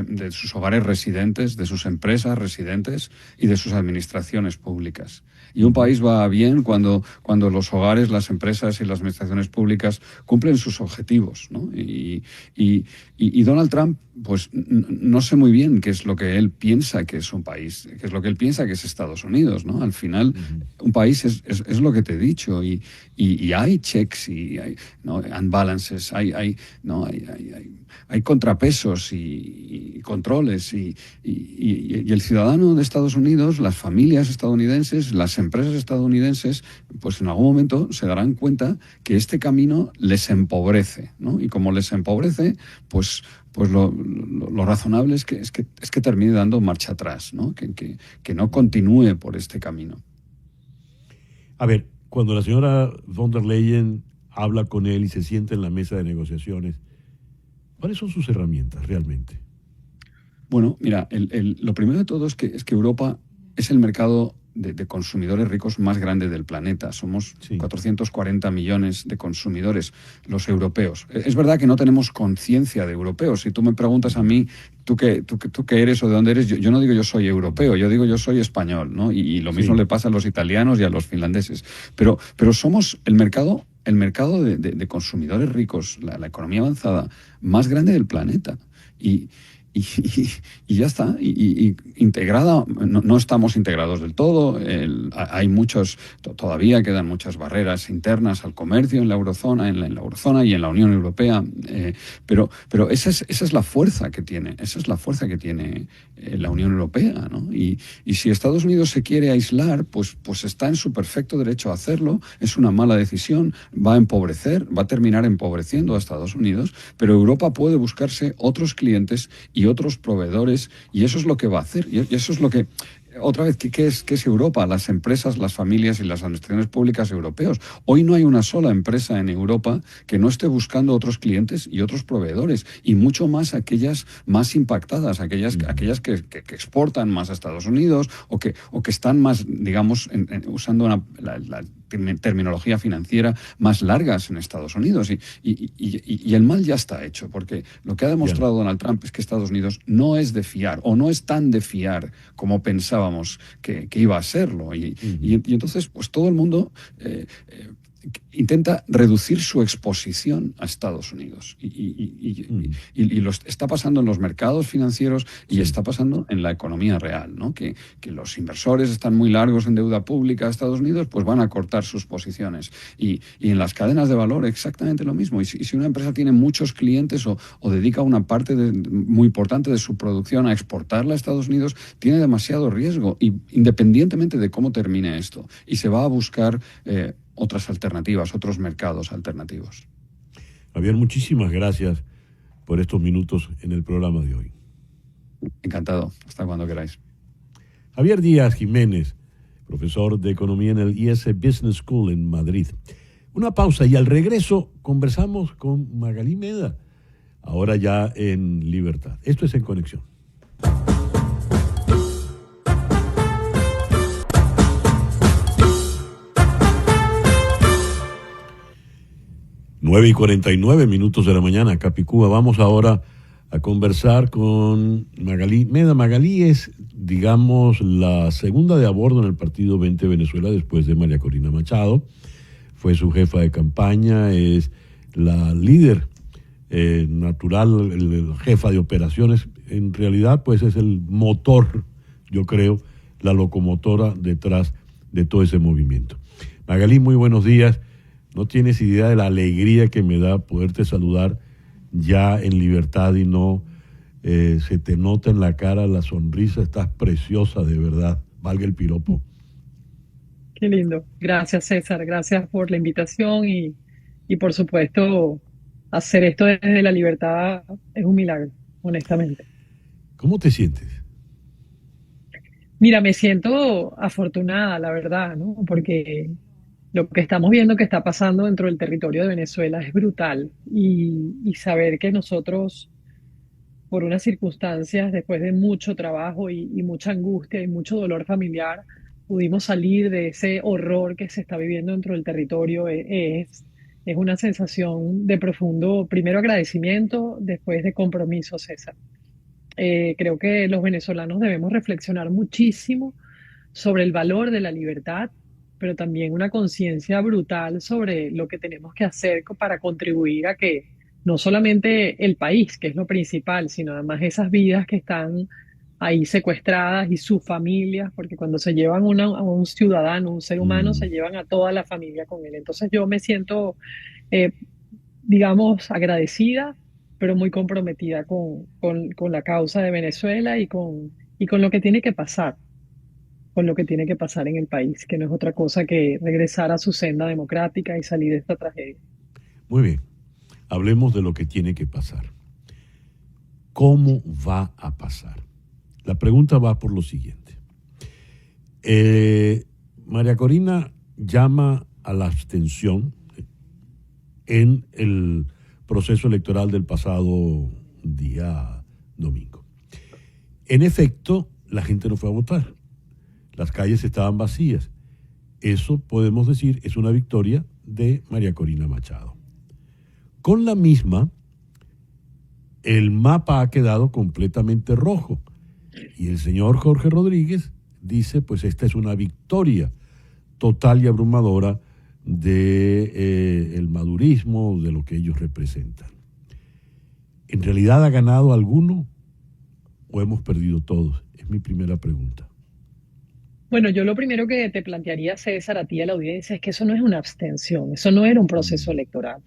hogares residentes, de sus empresas residentes y de sus administraciones públicas. Y un país va bien cuando los hogares, las empresas y las administraciones públicas cumplen sus objetivos, ¿no? Y Donald Trump, pues no sé muy bien qué es lo que él piensa que es un país, qué es lo que él piensa que es Estados Unidos, ¿no? Al final, un país es lo que te he dicho y hay checks y hay, ¿no?, unbalances, hay contrapesos y controles y el ciudadano de Estados Unidos, las familias estadounidenses, las empresas estadounidenses, pues en algún momento se darán cuenta que este camino les empobrece, ¿no? Y como les empobrece, pues lo razonable es que termine dando marcha atrás, ¿no? Que no continúe por este camino. A ver, cuando la señora von der Leyen habla con él y se sienta en la mesa de negociaciones, ¿cuáles son sus herramientas realmente? Bueno, mira, lo primero de todo es que Europa es el mercado de consumidores ricos más grande del planeta. Somos 440 millones de consumidores, los europeos. Es verdad que no tenemos conciencia de europeos. Si tú me preguntas a mí, ¿tú qué eres o de dónde eres? Yo no digo yo soy europeo, yo digo yo soy español, ¿no? Y lo mismo le pasa a los italianos y a los finlandeses. Pero somos el mercado de consumidores ricos, la economía avanzada más grande del planeta. Y ya está, y integrada, no estamos integrados del todo, todavía quedan muchas barreras internas al comercio en la eurozona, en la eurozona y en la Unión Europea, pero esa es la fuerza que tiene, la Unión Europea, ¿no? Y si Estados Unidos se quiere aislar, pues está en su perfecto derecho a hacerlo, es una mala decisión, va a terminar empobreciendo a Estados Unidos, pero Europa puede buscarse otros clientes y otros proveedores, y eso es lo que va a hacer, y eso es lo que... Otra vez, ¿qué es Europa? Las empresas, las familias y las administraciones públicas europeos. Hoy no hay una sola empresa en Europa que no esté buscando otros clientes y otros proveedores, y mucho más aquellas más impactadas, aquellas que exportan más a Estados Unidos o que están más, digamos, usando terminología financiera más largas en Estados Unidos. Y el mal ya está hecho, porque lo que ha demostrado Donald Trump es que Estados Unidos no es de fiar, o no es tan de fiar como pensábamos que iba a serlo. Y entonces, pues todo el mundo intenta reducir su exposición a Estados Unidos. Y está pasando en los mercados financieros y está pasando en la economía real, ¿no? Que los inversores están muy largos en deuda pública a Estados Unidos, pues van a cortar sus posiciones. Y en las cadenas de valor exactamente lo mismo. Y si una empresa tiene muchos clientes o dedica una parte muy importante de su producción a exportarla a Estados Unidos, tiene demasiado riesgo, y independientemente de cómo termine esto. Y se va a buscar otras alternativas, otros mercados alternativos. Javier, muchísimas gracias por estos minutos en el programa de hoy. Encantado, hasta cuando queráis. Javier Díaz Jiménez, profesor de Economía en el IS Business School en Madrid. Una pausa y al regreso conversamos con Magalí Meda, ahora ya en Libertad. Esto es En Conexión. 9:49 de la mañana, Capicúa. Vamos ahora a conversar con Magalí Meda. Magalí es, digamos, la segunda de a bordo en el partido 20 Venezuela después de María Corina Machado. Fue su jefa de campaña, es la líder natural, jefa de operaciones. En realidad, pues es el motor, yo creo, la locomotora detrás de todo ese movimiento. Magalí, muy buenos días. No tienes idea de la alegría que me da poderte saludar ya en libertad y no se te nota en la cara la sonrisa. Estás preciosa, de verdad, valga el piropo. Qué lindo. Gracias, César. Gracias por la invitación y por supuesto, hacer esto desde la libertad es un milagro, honestamente. ¿Cómo te sientes? Mira, me siento afortunada, la verdad, ¿no? Porque lo que estamos viendo que está pasando dentro del territorio de Venezuela es brutal y saber que nosotros, por unas circunstancias, después de mucho trabajo y mucha angustia y mucho dolor familiar, pudimos salir de ese horror que se está viviendo dentro del territorio, es una sensación de profundo, primero agradecimiento, después de compromiso, César. Creo que los venezolanos debemos reflexionar muchísimo sobre el valor de la libertad, pero también una conciencia brutal sobre lo que tenemos que hacer para contribuir a que no solamente el país, que es lo principal, sino además esas vidas que están ahí secuestradas y sus familias, porque cuando se llevan a un ciudadano, un ser humano, se llevan a toda la familia con él. Entonces yo me siento, eh, digamos, agradecida, pero muy comprometida con la causa de Venezuela y con lo que tiene que pasar, con lo que tiene que pasar en el país, que no es otra cosa que regresar a su senda democrática y salir de esta tragedia. Muy bien, hablemos de lo que tiene que pasar. ¿Cómo va a pasar? La pregunta va por lo siguiente. María Corina llama a la abstención en el proceso electoral del pasado día domingo. En efecto, la gente no fue a votar. Las calles estaban vacías. Eso, podemos decir, es una victoria de María Corina Machado. Con la misma, el mapa ha quedado completamente rojo. Y el señor Jorge Rodríguez dice, pues esta es una victoria total y abrumadora de el madurismo, de lo que ellos representan. ¿En realidad ha ganado alguno o hemos perdido todos? Es mi primera pregunta. Bueno, yo lo primero que te plantearía, César, a ti y a la audiencia, es que eso no es una abstención, eso no era un proceso electoral.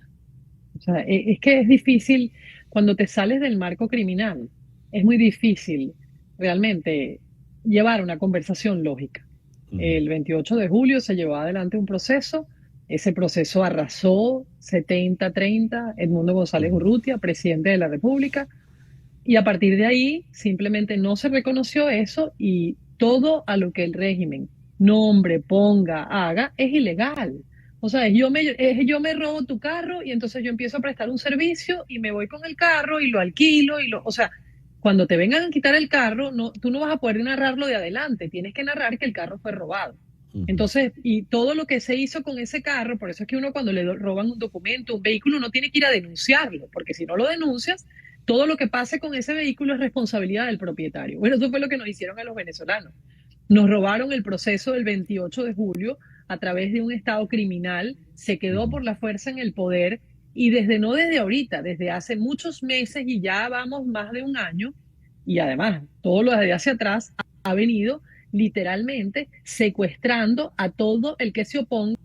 O sea, es que es difícil, cuando te sales del marco criminal, es muy difícil realmente llevar una conversación lógica. El 28 de julio se llevó adelante un proceso, ese proceso arrasó 70-30, Edmundo González Urrutia, presidente de la República, y a partir de ahí simplemente no se reconoció eso y todo a lo que el régimen nombre, ponga, haga, es ilegal. O sea, yo me robo tu carro y entonces yo empiezo a prestar un servicio y me voy con el carro y lo alquilo o sea, cuando te vengan a quitar el carro, tú no vas a poder narrarlo de adelante, tienes que narrar que el carro fue robado. Ujú. Entonces, y todo lo que se hizo con ese carro, por eso es que uno cuando le roban un documento, un vehículo, no tiene que ir a denunciarlo, porque si no lo denuncias, todo lo que pase con ese vehículo es responsabilidad del propietario. Bueno, eso fue lo que nos hicieron a los venezolanos. Nos robaron el proceso del 28 de julio a través de un estado criminal, se quedó Ujú. por la fuerza en el poder y no desde ahorita, desde hace muchos meses y ya vamos más de un año, y además todo lo de hacia atrás ha venido literalmente secuestrando a todo el que se oponga.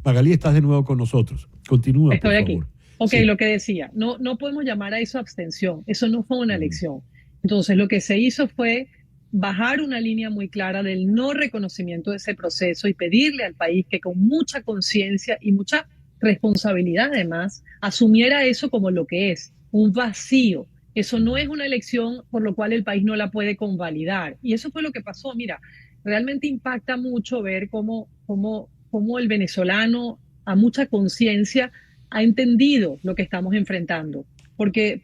Magalí, estás de nuevo con nosotros. Continúa, por Estoy aquí. favor. Ok, Sí. lo que decía, no podemos llamar a eso abstención, eso no fue una Ujú. elección. Entonces, lo que se hizo fue bajar una línea muy clara del no reconocimiento de ese proceso y pedirle al país que con mucha conciencia y mucha responsabilidad además asumiera eso como lo que es, un vacío. Eso no es una elección por lo cual el país no la puede convalidar. Y eso fue lo que pasó. Mira, realmente impacta mucho ver cómo el venezolano a mucha conciencia ha entendido lo que estamos enfrentando. Porque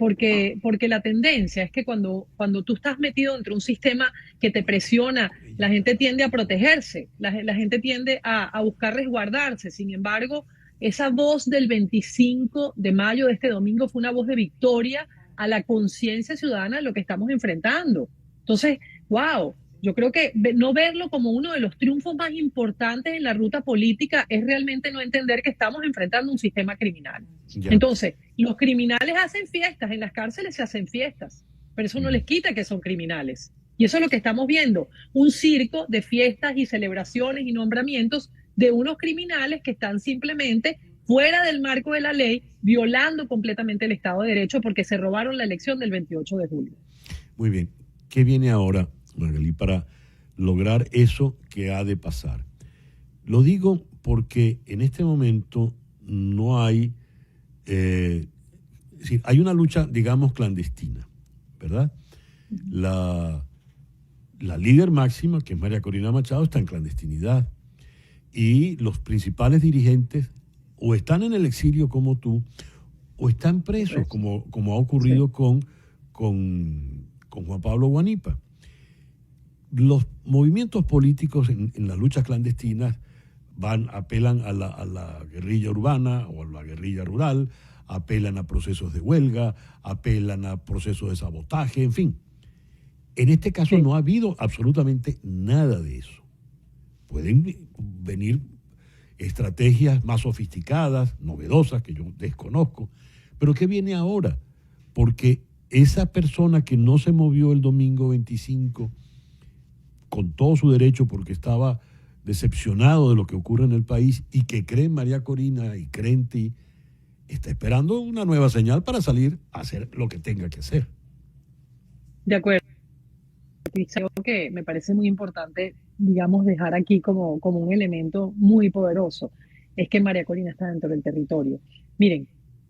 la tendencia es que cuando tú estás metido dentro de un sistema que te presiona, la gente tiende a protegerse, la gente tiende a buscar resguardarse. Sin embargo, esa voz del 25 de mayo de este domingo fue una voz de victoria a la conciencia ciudadana de lo que estamos enfrentando. Entonces, wow, yo creo que no verlo como uno de los triunfos más importantes en la ruta política es realmente no entender que estamos enfrentando un sistema criminal. Ya. Entonces, los criminales hacen fiestas, en las cárceles se hacen fiestas, pero eso no Ujú. les quita que son criminales. Y eso es lo que estamos viendo, un circo de fiestas y celebraciones y nombramientos de unos criminales que están simplemente fuera del marco de la ley, violando completamente el Estado de Derecho porque se robaron la elección del 28 de julio. Muy bien. ¿Qué viene ahora, Magalí, para lograr eso que ha de pasar? Lo digo porque en este momento no hay, es decir, hay una lucha, digamos, clandestina, ¿verdad? La, la líder máxima, que es María Corina Machado, está en clandestinidad. Y los principales dirigentes o están en el exilio como tú, o están presos, como ha ocurrido Sí. con Juan Pablo Guanipa. Los movimientos políticos en las luchas clandestinas apelan a la guerrilla urbana o a la guerrilla rural, apelan a procesos de huelga, apelan a procesos de sabotaje, en fin. En este caso Sí. no ha habido absolutamente nada de eso. Pueden venir estrategias más sofisticadas, novedosas, que yo desconozco, pero ¿qué viene ahora? Porque esa persona que no se movió el domingo 25 con todo su derecho porque estaba decepcionado de lo que ocurre en el país y que cree en María Corina y cree en ti, está esperando una nueva señal para salir a hacer lo que tenga que hacer. De acuerdo. Creo que me parece muy importante, digamos, dejar aquí como un elemento muy poderoso, es que María Corina está dentro del territorio. Miren,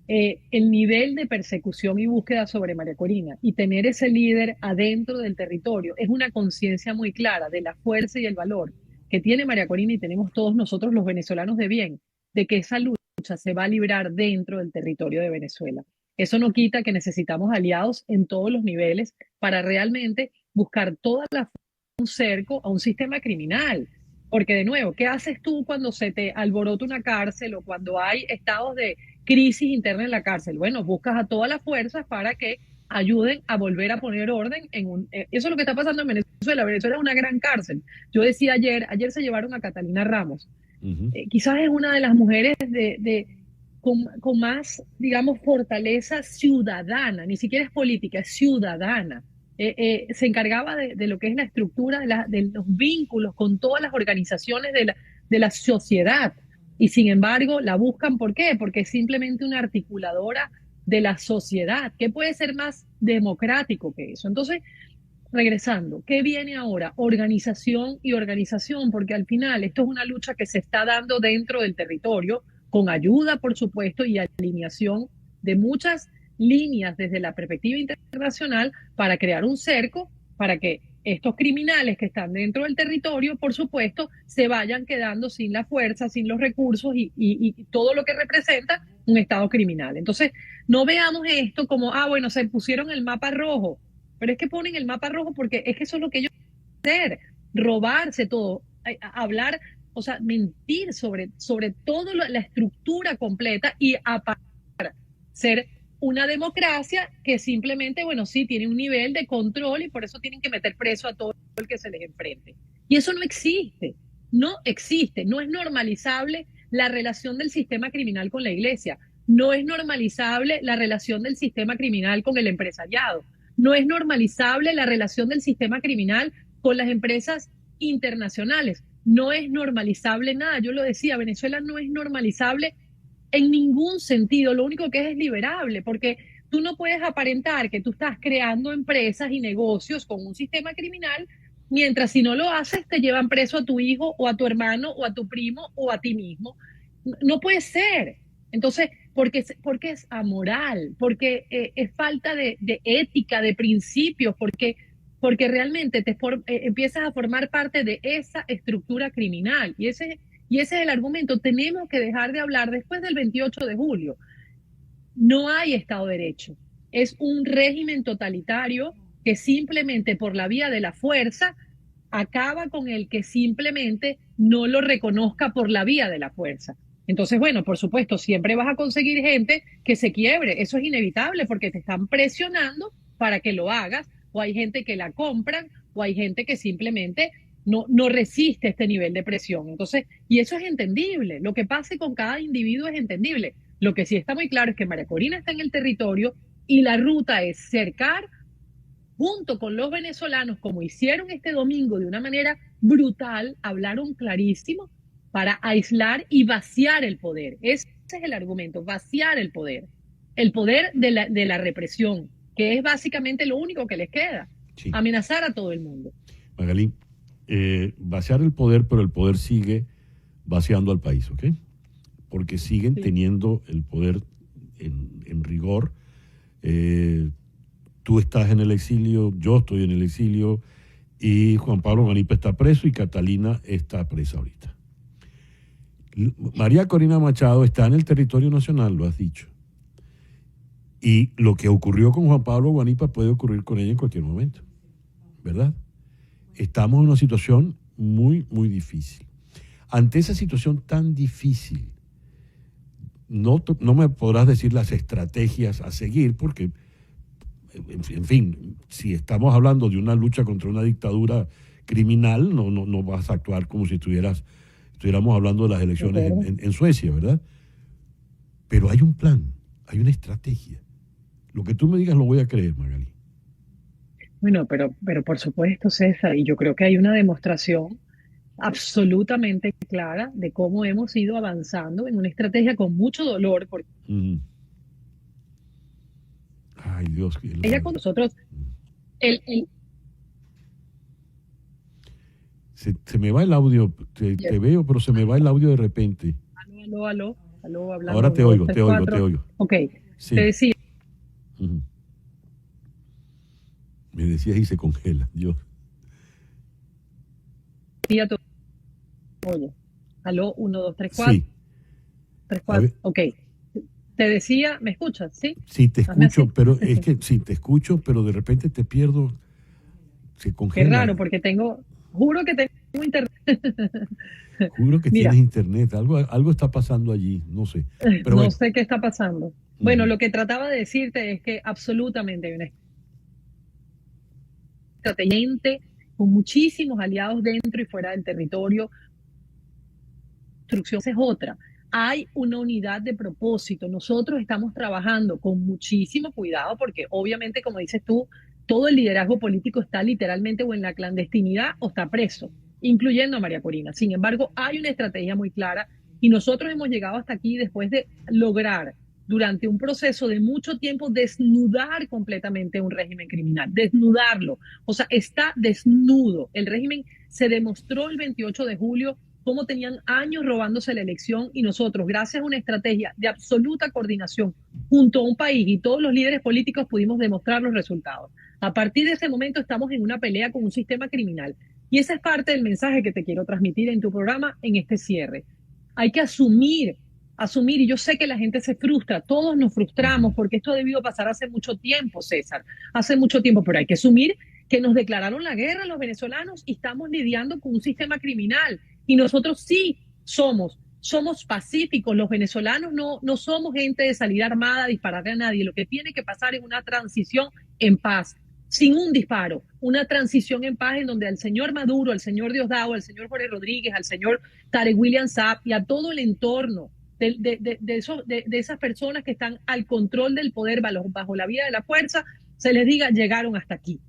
el nivel de persecución y búsqueda sobre María Corina y tener ese líder adentro del territorio es una conciencia muy clara de la fuerza y el valor que tiene María Corina y tenemos todos nosotros los venezolanos de bien, de que esa lucha se va a librar dentro del territorio de Venezuela. Eso no quita que necesitamos aliados en todos los niveles para realmente buscar toda la un cerco a un sistema criminal. Porque de nuevo, ¿qué haces tú cuando se te alborota una cárcel o cuando hay estados de crisis interna en la cárcel? Bueno, buscas a todas las fuerzas para que ayuden a volver a poner orden en un... eso es lo que está pasando en Venezuela. Venezuela es una gran cárcel. Yo decía ayer se llevaron a Catalina Ramos. Uh-huh. Quizás es una de las mujeres con más, digamos, fortaleza ciudadana, ni siquiera es política, es ciudadana. Se encargaba de lo que es la estructura de los vínculos con todas las organizaciones de la sociedad. Y sin embargo, la buscan, ¿por qué? Porque es simplemente una articuladora de la sociedad. ¿Qué puede ser más democrático que eso? Entonces, regresando, ¿qué viene ahora? Organización y organización, porque al final esto es una lucha que se está dando dentro del territorio, con ayuda, por supuesto, y alineación de muchas líneas desde la perspectiva internacional para crear un cerco para que estos criminales que están dentro del territorio, por supuesto, se vayan quedando sin la fuerza, sin los recursos y todo lo que representa un Estado criminal. Entonces, no veamos esto como, bueno, se pusieron el mapa rojo, pero es que ponen el mapa rojo porque es que eso es lo que ellos quieren hacer, robarse todo, hablar o sea, mentir sobre toda la estructura completa y aparentar ser una democracia que simplemente, bueno, sí, tiene un nivel de control y por eso tienen que meter preso a todo el que se les enfrente. Y eso no existe, no existe, no es normalizable la relación del sistema criminal con la iglesia, no es normalizable la relación del sistema criminal con el empresariado, no es normalizable la relación del sistema criminal con las empresas internacionales, no es normalizable nada. Yo lo decía, Venezuela no es normalizable en ningún sentido, lo único que es liberable, porque tú no puedes aparentar que tú estás creando empresas y negocios con un sistema criminal, mientras si no lo haces te llevan preso a tu hijo o a tu hermano o a tu primo o a ti mismo. No puede ser. Entonces, porque es amoral, porque es falta de ética, de principios, porque realmente empiezas a formar parte de esa estructura criminal. Y ese es el argumento. Tenemos que dejar de hablar después del 28 de julio. No hay Estado de Derecho. Es un régimen totalitario que simplemente por la vía de la fuerza acaba con el que simplemente no lo reconozca por la vía de la fuerza. Entonces, bueno, por supuesto, siempre vas a conseguir gente que se quiebre. Eso es inevitable porque te están presionando para que lo hagas, o hay gente que la compran, o hay gente que simplemente no resiste este nivel de presión. Entonces, y eso es entendible. Lo que pase con cada individuo es entendible. Lo que sí está muy claro es que María Corina está en el territorio y la ruta es cercar junto con los venezolanos, como hicieron este domingo de una manera brutal, hablaron clarísimo para aislar y vaciar el poder. Ese es el argumento, vaciar el poder de la represión, que es básicamente lo único que les queda, sí. Amenazar a todo el mundo. Magalí, vaciar el poder, pero el poder sigue vaciando al país, ¿ok? Porque siguen teniendo el poder en rigor. Tú estás en el exilio, yo estoy en el exilio, y Juan Pablo Guanipa está preso y Catalina está presa ahorita. María Corina Machado está en el territorio nacional, lo has dicho. Y lo que ocurrió con Juan Pablo Guanipa puede ocurrir con ella en cualquier momento, ¿verdad? Estamos en una situación muy, muy difícil. Ante esa situación tan difícil, no me podrás decir las estrategias a seguir, porque, en fin, si estamos hablando de una lucha contra una dictadura criminal, no vas a actuar como si estuviéramos hablando de las elecciones en Suecia, ¿verdad? Pero hay un plan, hay una estrategia. Lo que tú me digas lo voy a creer, Magalí. Bueno, pero por supuesto, César, y yo creo que hay una demostración absolutamente clara de cómo hemos ido avanzando en una estrategia con mucho dolor. Porque Ay, Dios. ella con nosotros, Se me va el audio, te veo, pero se me va el audio de repente. Aló, hablando. Ahora te oigo. Ok, sí. Te decía. Me decías y se congela, Dios. Oye, aló, 1, 2, 3, 4. Sí. 3, 4, ok. Te decía, ¿me escuchas? Sí. Sí, te escucho, pero es que sí, te escucho, pero de repente te pierdo, se congela. Qué raro, porque juro que tengo internet. Juro que tienes internet, algo está pasando allí, no sé. Pero no sé qué está pasando. Bueno, lo que trataba de decirte es que absolutamente hay una estrategia con muchísimos aliados dentro y fuera del territorio. La instrucción es otra. Hay una unidad de propósito. Nosotros estamos trabajando con muchísimo cuidado porque obviamente, como dices tú, todo el liderazgo político está literalmente o en la clandestinidad o está preso, incluyendo a María Corina. Sin embargo, hay una estrategia muy clara y nosotros hemos llegado hasta aquí después de lograr durante un proceso de mucho tiempo desnudar completamente un régimen criminal, desnudarlo. O sea, está desnudo. El régimen se demostró el 28 de julio cómo tenían años robándose la elección y nosotros, gracias a una estrategia de absoluta coordinación junto a un país y todos los líderes políticos pudimos demostrar los resultados. A partir de ese momento estamos en una pelea con un sistema criminal y esa es parte del mensaje que te quiero transmitir en tu programa en este cierre. Hay que asumir, y yo sé que la gente se frustra, todos nos frustramos porque esto ha debido pasar hace mucho tiempo, César, hace mucho tiempo, pero hay que asumir que nos declararon la guerra a los venezolanos y estamos lidiando con un sistema criminal Y nosotros sí somos pacíficos. Los venezolanos no somos gente de salir armada a dispararle a nadie. Lo que tiene que pasar es una transición en paz, sin un disparo, una transición en paz en donde al señor Maduro, al señor Diosdado, al señor Jorge Rodríguez, al señor Tarek William Saab y a todo el entorno de esas personas que están al control del poder bajo la vía de la fuerza, se les diga: llegaron hasta aquí,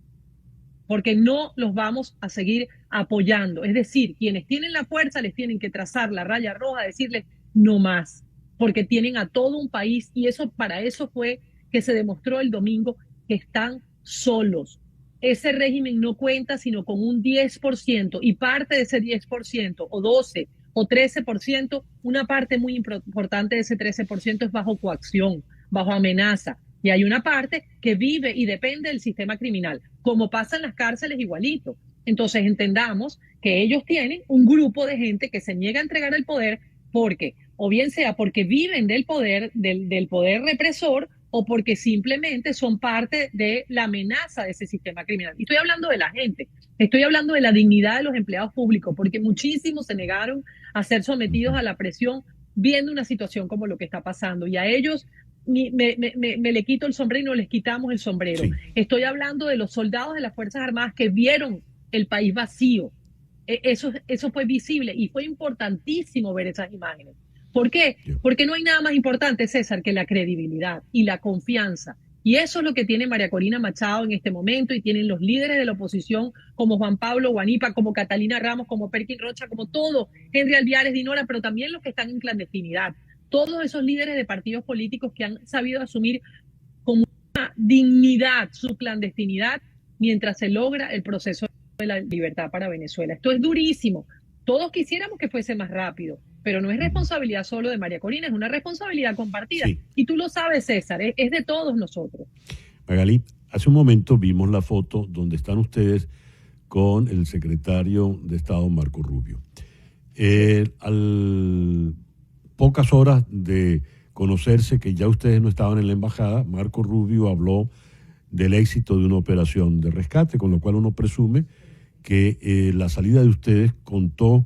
porque no los vamos a seguir apoyando. Es decir, quienes tienen la fuerza les tienen que trazar la raya roja, decirles no más, porque tienen a todo un país, y para eso fue que se demostró el domingo que están solos. Ese régimen no cuenta sino con un 10%, y parte de ese 10%, o 12% o 13%, una parte muy importante de ese 13% es bajo coacción, bajo amenaza. Y hay una parte que vive y depende del sistema criminal, como pasa en las cárceles igualito. Entonces entendamos que ellos tienen un grupo de gente que se niega a entregar el poder porque, o bien sea porque viven del poder, del poder represor, o porque simplemente son parte de la amenaza de ese sistema criminal. Y estoy hablando de la gente, estoy hablando de la dignidad de los empleados públicos, porque muchísimos se negaron a ser sometidos a la presión viendo una situación como lo que está pasando. Y a ellos me le quito el sombrero y no les quitamos el sombrero. Sí. Estoy hablando de los soldados de las Fuerzas Armadas que vieron el país vacío. Eso fue visible y fue importantísimo ver esas imágenes. ¿Por qué? Porque no hay nada más importante, César, que la credibilidad y la confianza. Y eso es lo que tiene María Corina Machado en este momento, y tienen los líderes de la oposición como Juan Pablo Guanipa, como Catalina Ramos, como Perkin Rocha, como todo, Henry Alviares, Dinora, pero también los que están en clandestinidad. Todos esos líderes de partidos políticos que han sabido asumir con una dignidad su clandestinidad mientras se logra el proceso de la libertad para Venezuela. Esto es durísimo. Todos quisiéramos que fuese más rápido, pero no es responsabilidad solo de María Corina, es una responsabilidad compartida. Sí. Y tú lo sabes, César, es de todos nosotros. Magali, hace un momento vimos la foto donde están ustedes con el secretario de Estado, Marco Rubio. Al pocas horas de conocerse que ya ustedes no estaban en la embajada, Marco Rubio habló del éxito de una operación de rescate, con lo cual uno presume que la salida de ustedes contó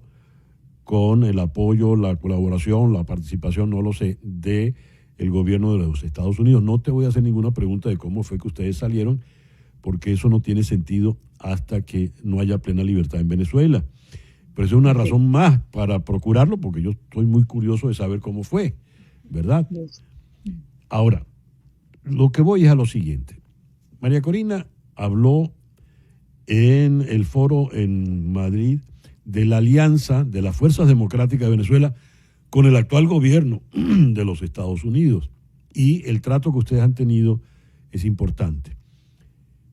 con el apoyo, la colaboración, la participación, no lo sé, de el gobierno de los Estados Unidos. No te voy a hacer ninguna pregunta de cómo fue que ustedes salieron, porque eso no tiene sentido hasta que no haya plena libertad en Venezuela. Pero eso es una razón más para procurarlo, porque yo estoy muy curioso de saber cómo fue, ¿verdad? Ahora, lo que voy es a lo siguiente. María Corina habló en el foro en Madrid de la alianza de las Fuerzas Democráticas de Venezuela con el actual gobierno de los Estados Unidos. Y el trato que ustedes han tenido es importante.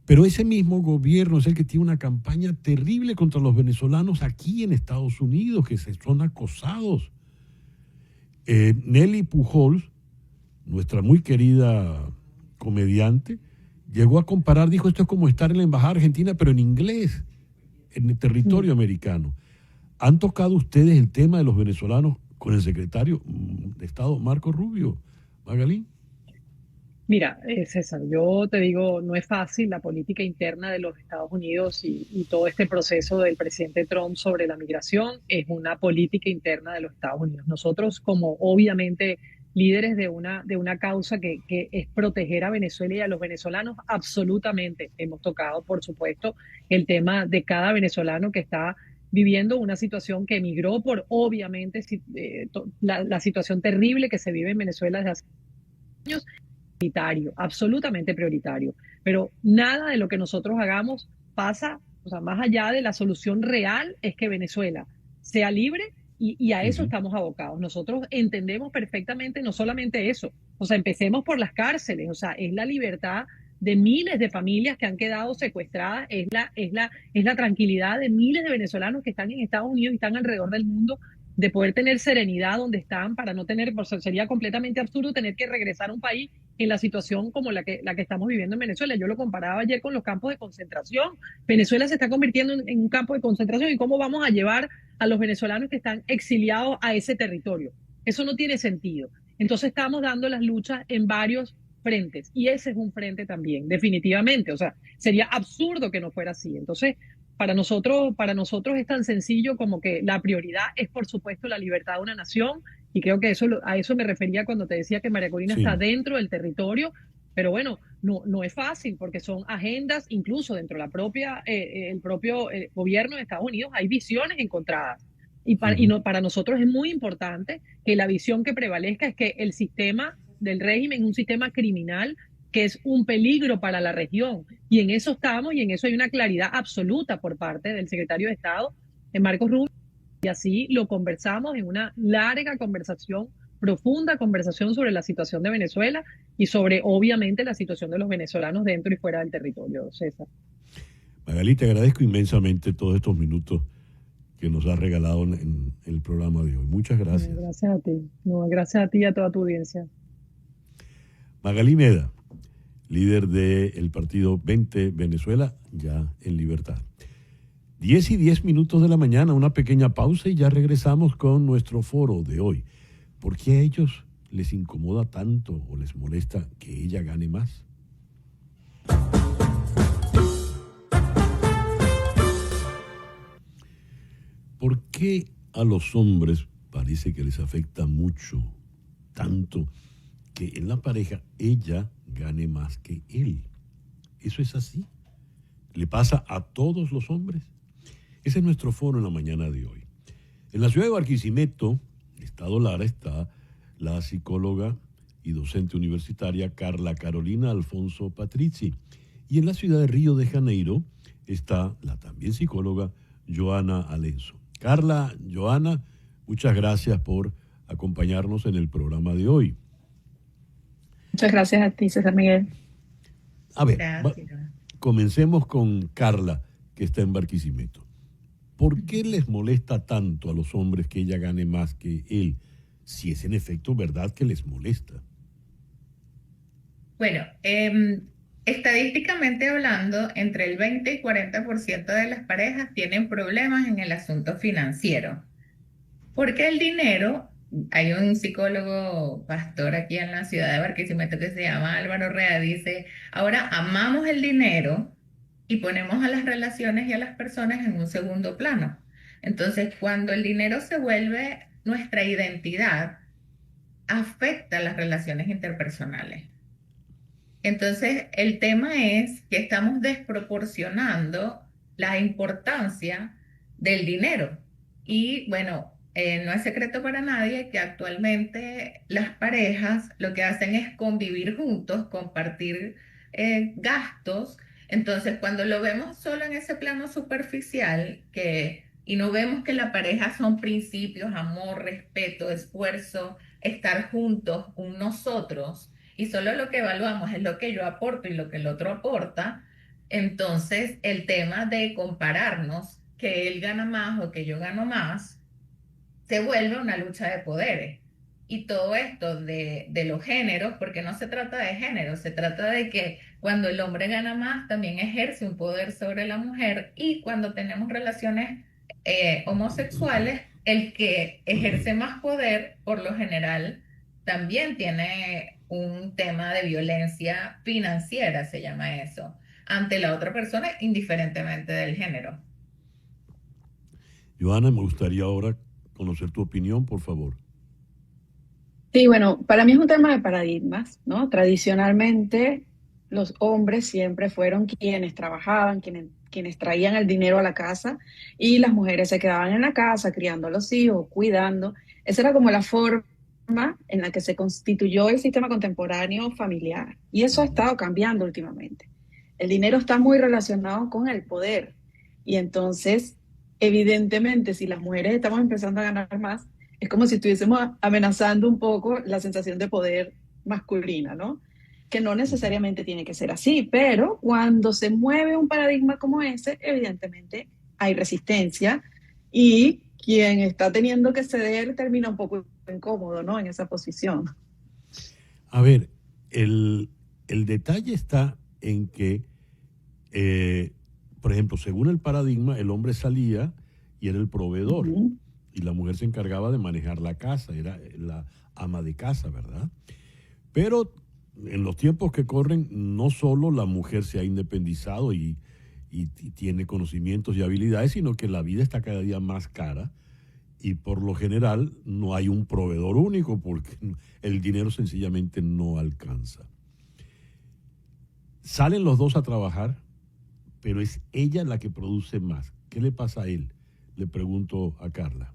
Pero ese mismo gobierno es el que tiene una campaña terrible contra los venezolanos aquí en Estados Unidos, que son acosados. Nelly Pujols, nuestra muy querida comediante, llegó a comparar, dijo, esto es como estar en la embajada argentina, pero en inglés, en el territorio americano. ¿Han tocado ustedes el tema de los venezolanos con el secretario de Estado, Marco Rubio? Magalí. Mira, César, yo te digo, no es fácil la política interna de los Estados Unidos y todo este proceso del presidente Trump sobre la migración es una política interna de los Estados Unidos. Nosotros, como obviamente líderes de una causa que es proteger a Venezuela y a los venezolanos, absolutamente hemos tocado, por supuesto, el tema de cada venezolano que está viviendo una situación que emigró por, obviamente, la situación terrible que se vive en Venezuela desde hace años. Prioritario, absolutamente prioritario, pero nada de lo que nosotros hagamos pasa, o sea, más allá de la solución real, es que Venezuela sea libre y a eso estamos abocados. Nosotros entendemos perfectamente no solamente eso, o sea, empecemos por las cárceles, o sea, es la libertad de miles de familias que han quedado secuestradas, es la tranquilidad de miles de venezolanos que están en Estados Unidos y están alrededor del mundo, de poder tener serenidad donde están, para no tener, pues sería completamente absurdo tener que regresar a un país en la situación como la que estamos viviendo en Venezuela. Yo lo comparaba ayer con los campos de concentración. Venezuela se está convirtiendo en un campo de concentración, y cómo vamos a llevar a los venezolanos que están exiliados a ese territorio. Eso no tiene sentido. Entonces estamos dando las luchas en varios frentes, y ese es un frente también, definitivamente. O sea, sería absurdo que no fuera así. Entonces, para nosotros es tan sencillo como que la prioridad es, por supuesto, la libertad de una nación, y creo que a eso me refería cuando te decía que María Corina está Sí. dentro del territorio, pero bueno, no es fácil porque son agendas, incluso dentro de el propio gobierno de Estados Unidos hay visiones encontradas. Ujú. Para nosotros es muy importante que la visión que prevalezca es que el sistema del régimen es un sistema criminal que es un peligro para la región. Y en eso estamos, y en eso hay una claridad absoluta por parte del secretario de Estado, Marcos Rubio, y así lo conversamos en una larga conversación, profunda conversación sobre la situación de Venezuela y sobre, obviamente, la situación de los venezolanos dentro y fuera del territorio, César. Magalí, te agradezco inmensamente todos estos minutos que nos has regalado en el programa de hoy. Muchas gracias. Gracias a ti. No, gracias a ti y a toda tu audiencia. Magalí Meda, líder del partido 20 Venezuela, ya en libertad. 10:10 de la mañana, una pequeña pausa y ya regresamos con nuestro foro de hoy. ¿Por qué a ellos les incomoda tanto o les molesta que ella gane más? ¿Por qué a los hombres parece que les afecta mucho, tanto, que en la pareja ella gane más que él? ¿Eso es así? ¿Le pasa a todos los hombres? Ese es nuestro foro en la mañana de hoy. En la ciudad de Barquisimeto, Estado Lara, está la psicóloga y docente universitaria Carla Carolina Alfonso Patrizi. Y en la ciudad de Río de Janeiro está la también psicóloga Joana Alenzo. Carla, Joana, muchas gracias por acompañarnos en el programa de hoy. Muchas gracias a ti, César Miguel. A ver, Gracias. comencemos con Carla, que está en Barquisimeto. ¿Por qué les molesta tanto a los hombres que ella gane más que él? Si es en efecto verdad que les molesta. Bueno, estadísticamente hablando, entre el 20 y 40% de las parejas tienen problemas en el asunto financiero. Porque el dinero, hay un psicólogo pastor aquí en la ciudad de Barquisimeto que se llama Álvaro Rea, dice, ahora amamos el dinero y ponemos a las relaciones y a las personas en un segundo plano. Entonces, cuando el dinero se vuelve nuestra identidad, afecta las relaciones interpersonales. Entonces, el tema es que estamos desproporcionando la importancia del dinero. Y bueno, no es secreto para nadie que actualmente las parejas lo que hacen es convivir juntos, compartir gastos. Entonces, cuando lo vemos solo en ese plano superficial, y no vemos que la pareja son principios, amor, respeto, esfuerzo, estar juntos, un nosotros, y solo lo que evaluamos es lo que yo aporto y lo que el otro aporta, entonces el tema de compararnos, que él gana más o que yo gano más, se vuelve una lucha de poderes. Y todo esto de los géneros, porque no se trata de género, se trata de que cuando el hombre gana más, también ejerce un poder sobre la mujer, y cuando tenemos relaciones homosexuales, el que ejerce más poder, por lo general, también tiene un tema de violencia financiera, se llama eso, ante la otra persona, indiferentemente del género. Joana, me gustaría ahora conocer tu opinión, por favor. Sí, bueno, para mí es un tema de paradigmas, ¿no? Tradicionalmente, los hombres siempre fueron quienes trabajaban, quienes traían el dinero a la casa, y las mujeres se quedaban en la casa criando a los hijos, cuidando. Esa era como la forma en la que se constituyó el sistema contemporáneo familiar. Y eso ha estado cambiando últimamente. El dinero está muy relacionado con el poder. Y entonces, evidentemente, si las mujeres estamos empezando a ganar más, es como si estuviésemos amenazando un poco la sensación de poder masculina, ¿no? Que no necesariamente tiene que ser así, pero cuando se mueve un paradigma como ese, evidentemente hay resistencia, y quien está teniendo que ceder termina un poco incómodo, ¿no? En esa posición. A ver, el detalle está en que, por ejemplo, según el paradigma, el hombre salía y era el proveedor, y la mujer se encargaba de manejar la casa, era la ama de casa, ¿verdad? Pero en los tiempos que corren, no solo la mujer se ha independizado y y tiene conocimientos y habilidades, sino que la vida está cada día más cara y por lo general no hay un proveedor único porque el dinero sencillamente no alcanza. Salen los dos a trabajar, pero es ella la que produce más. ¿Qué le pasa a él? Le pregunto a Carla.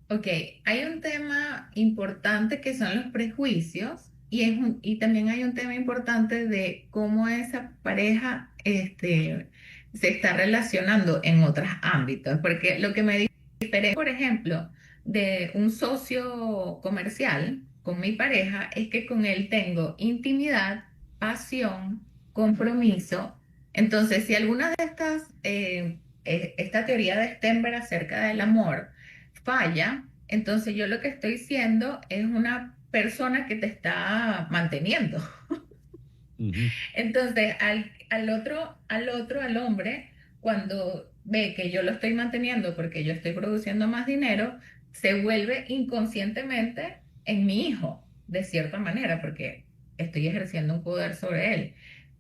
Ok, hay un tema importante que son los prejuicios y también hay un tema importante de cómo esa pareja se está relacionando en otros ámbitos, porque lo que me diferencia, por ejemplo, de un socio comercial con mi pareja es que con él tengo intimidad, pasión, compromiso. Entonces, si alguna de esta teoría de Stenberg acerca del amor, falla, entonces yo lo que estoy siendo es una persona que te está manteniendo. Ujú. Entonces, al hombre, cuando ve que yo lo estoy manteniendo porque yo estoy produciendo más dinero, se vuelve inconscientemente en mi hijo, de cierta manera, porque estoy ejerciendo un poder sobre él.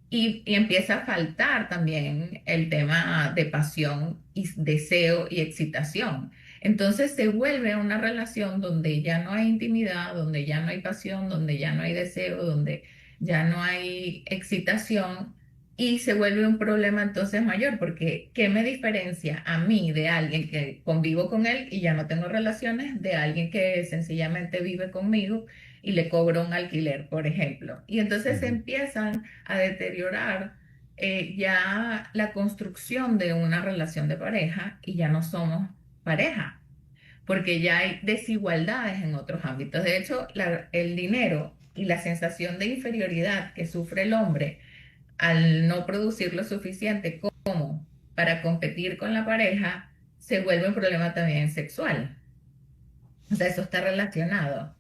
Y empieza a faltar también el tema de pasión y deseo y excitación. Entonces se vuelve una relación donde ya no hay intimidad, donde ya no hay pasión, donde ya no hay deseo, donde ya no hay excitación y se vuelve un problema entonces mayor, porque ¿qué me diferencia a mí de alguien que convivo con él y ya no tengo relaciones, de alguien que sencillamente vive conmigo y le cobro un alquiler, por ejemplo? Y entonces se Ujú. empiezan a deteriorar ya la construcción de una relación de pareja y ya no somos pareja, porque ya hay desigualdades en otros ámbitos. De hecho, el dinero y la sensación de inferioridad que sufre el hombre al no producir lo suficiente como para competir con la pareja se vuelve un problema también sexual. O sea, eso está relacionado.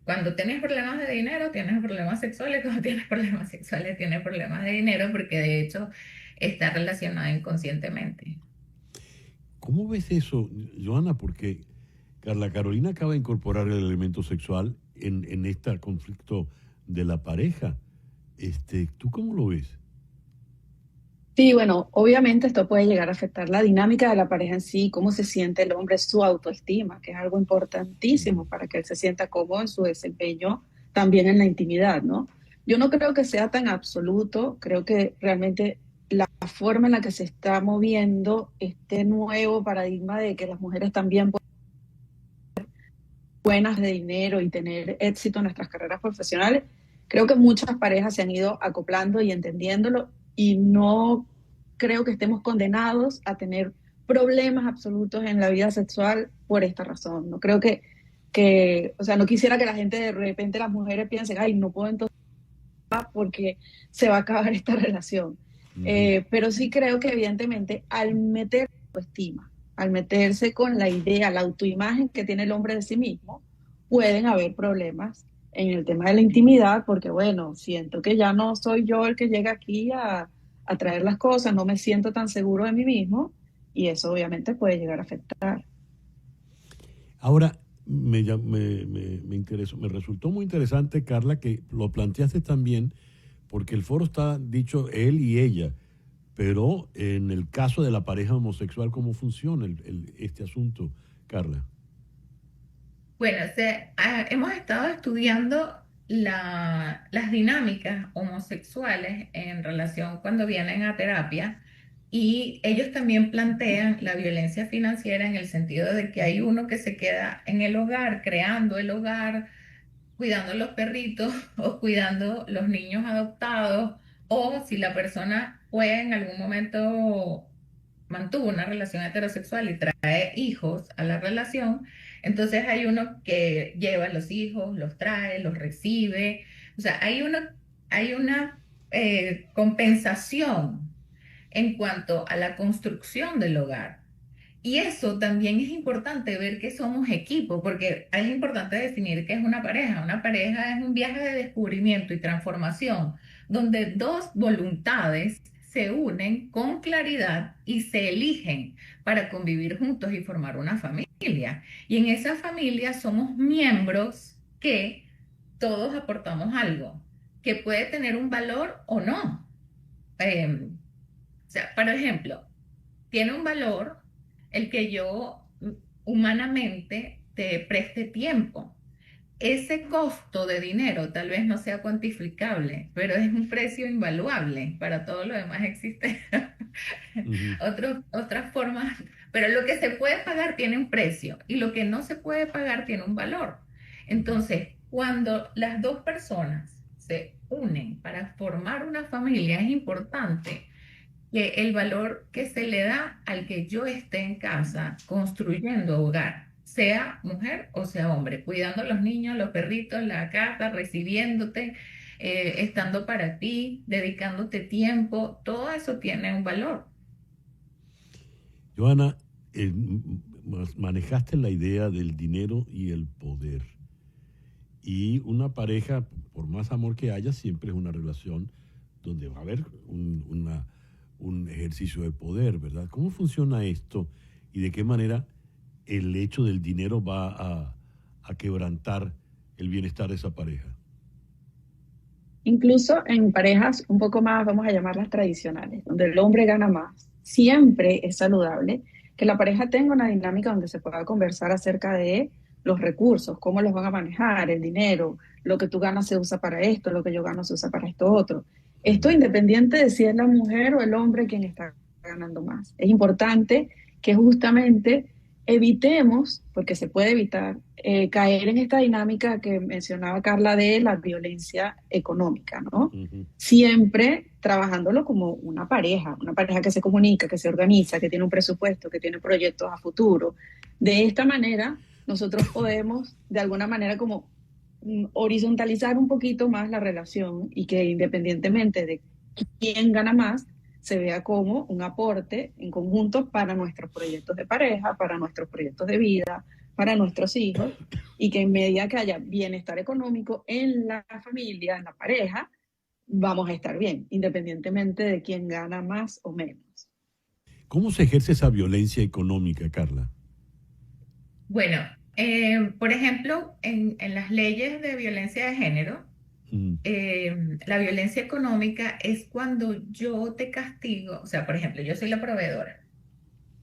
Cuando tienes problemas de dinero, tienes problemas sexuales. Cuando tienes problemas sexuales, tienes problemas de dinero, porque de hecho está relacionado inconscientemente. ¿Cómo ves eso, Joana? Porque Carla Carolina acaba de incorporar el elemento sexual en este conflicto de la pareja. ¿Tú cómo lo ves? Sí, bueno, obviamente esto puede llegar a afectar la dinámica de la pareja en sí, cómo se siente el hombre, su autoestima, que es algo importantísimo para que él se sienta cómodo en su desempeño, también en la intimidad, ¿no? Yo no creo que sea tan absoluto, creo que realmente la forma en la que se está moviendo este nuevo paradigma de que las mujeres también pueden ser buenas de dinero y tener éxito en nuestras carreras profesionales, creo que muchas parejas se han ido acoplando y entendiéndolo y no creo que estemos condenados a tener problemas absolutos en la vida sexual por esta razón. No creo o sea, no quisiera que la gente de repente, las mujeres piensen, ay, no puedo entonces porque se va a acabar esta relación. Ujú. Pero sí creo que evidentemente al meter autoestima, al meterse con la idea, la autoimagen que tiene el hombre de sí mismo, pueden haber problemas en el tema de la intimidad, porque bueno, siento que ya no soy yo el que llega aquí a traer las cosas, no me siento tan seguro de mí mismo y eso obviamente puede llegar a afectar. Ahora, me interesó, me resultó muy interesante, Carla, que lo planteaste también, porque el foro está dicho él y ella, pero en el caso de la pareja homosexual, ¿cómo funciona este asunto, Carla? Bueno, hemos estado estudiando las dinámicas homosexuales en relación cuando vienen a terapia y ellos también plantean la violencia financiera en el sentido de que hay uno que se queda en el hogar, creando el hogar, cuidando los perritos o cuidando los niños adoptados, o si la persona fue en algún momento mantuvo una relación heterosexual y trae hijos a la relación, entonces hay uno que lleva a los hijos, los trae, los recibe, o sea, hay una compensación en cuanto a la construcción del hogar. Y eso también es importante ver que somos equipo, porque es importante definir qué es una pareja. Una pareja es un viaje de descubrimiento y transformación, donde dos voluntades se unen con claridad y se eligen para convivir juntos y formar una familia. Y en esa familia somos miembros que todos aportamos algo, que puede tener un valor o no. sea, por ejemplo, tiene un valor el que yo humanamente te preste tiempo. Ese costo de dinero tal vez no sea cuantificable, pero es un precio invaluable. Para todo lo demás existe Ujú. otras formas, pero lo que se puede pagar tiene un precio y lo que no se puede pagar tiene un valor. Ujú. Entonces, cuando las dos personas se unen para formar una familia, es importante que el valor que se le da al que yo esté en casa construyendo hogar, sea mujer o sea hombre, cuidando a los niños, los perritos, la casa, recibiéndote, estando para ti, dedicándote tiempo, todo eso tiene un valor. Joana, manejaste la idea del dinero y el poder. Y una pareja, por más amor que haya, siempre es una relación donde va a haber un ejercicio de poder, ¿verdad? ¿Cómo funciona esto y de qué manera el hecho del dinero va a quebrantar el bienestar de esa pareja? Incluso en parejas un poco más, vamos a llamarlas tradicionales, donde el hombre gana más, siempre es saludable que la pareja tenga una dinámica donde se pueda conversar acerca de los recursos, cómo los van a manejar, el dinero, lo que tú ganas se usa para esto, lo que yo gano se usa para esto otro. Esto Mm. independiente de si es la mujer o el hombre quien está ganando más. Es importante que justamente evitemos, porque se puede evitar, caer en esta dinámica que mencionaba Carla de la violencia económica, ¿no? Ujú. Siempre trabajándolo como una pareja que se comunica, que se organiza, que tiene un presupuesto, que tiene proyectos a futuro. De esta manera, nosotros podemos, de alguna manera, como horizontalizar un poquito más la relación y que independientemente de quién gana más, se vea como un aporte en conjunto para nuestros proyectos de pareja, para nuestros proyectos de vida, para nuestros hijos, y que en medida que haya bienestar económico en la familia, en la pareja, vamos a estar bien, independientemente de quién gana más o menos. ¿Cómo se ejerce esa violencia económica, Carla? Bueno, por ejemplo, en las leyes de violencia de género, Mm. la violencia económica es cuando yo te castigo, o sea, por ejemplo, yo soy la proveedora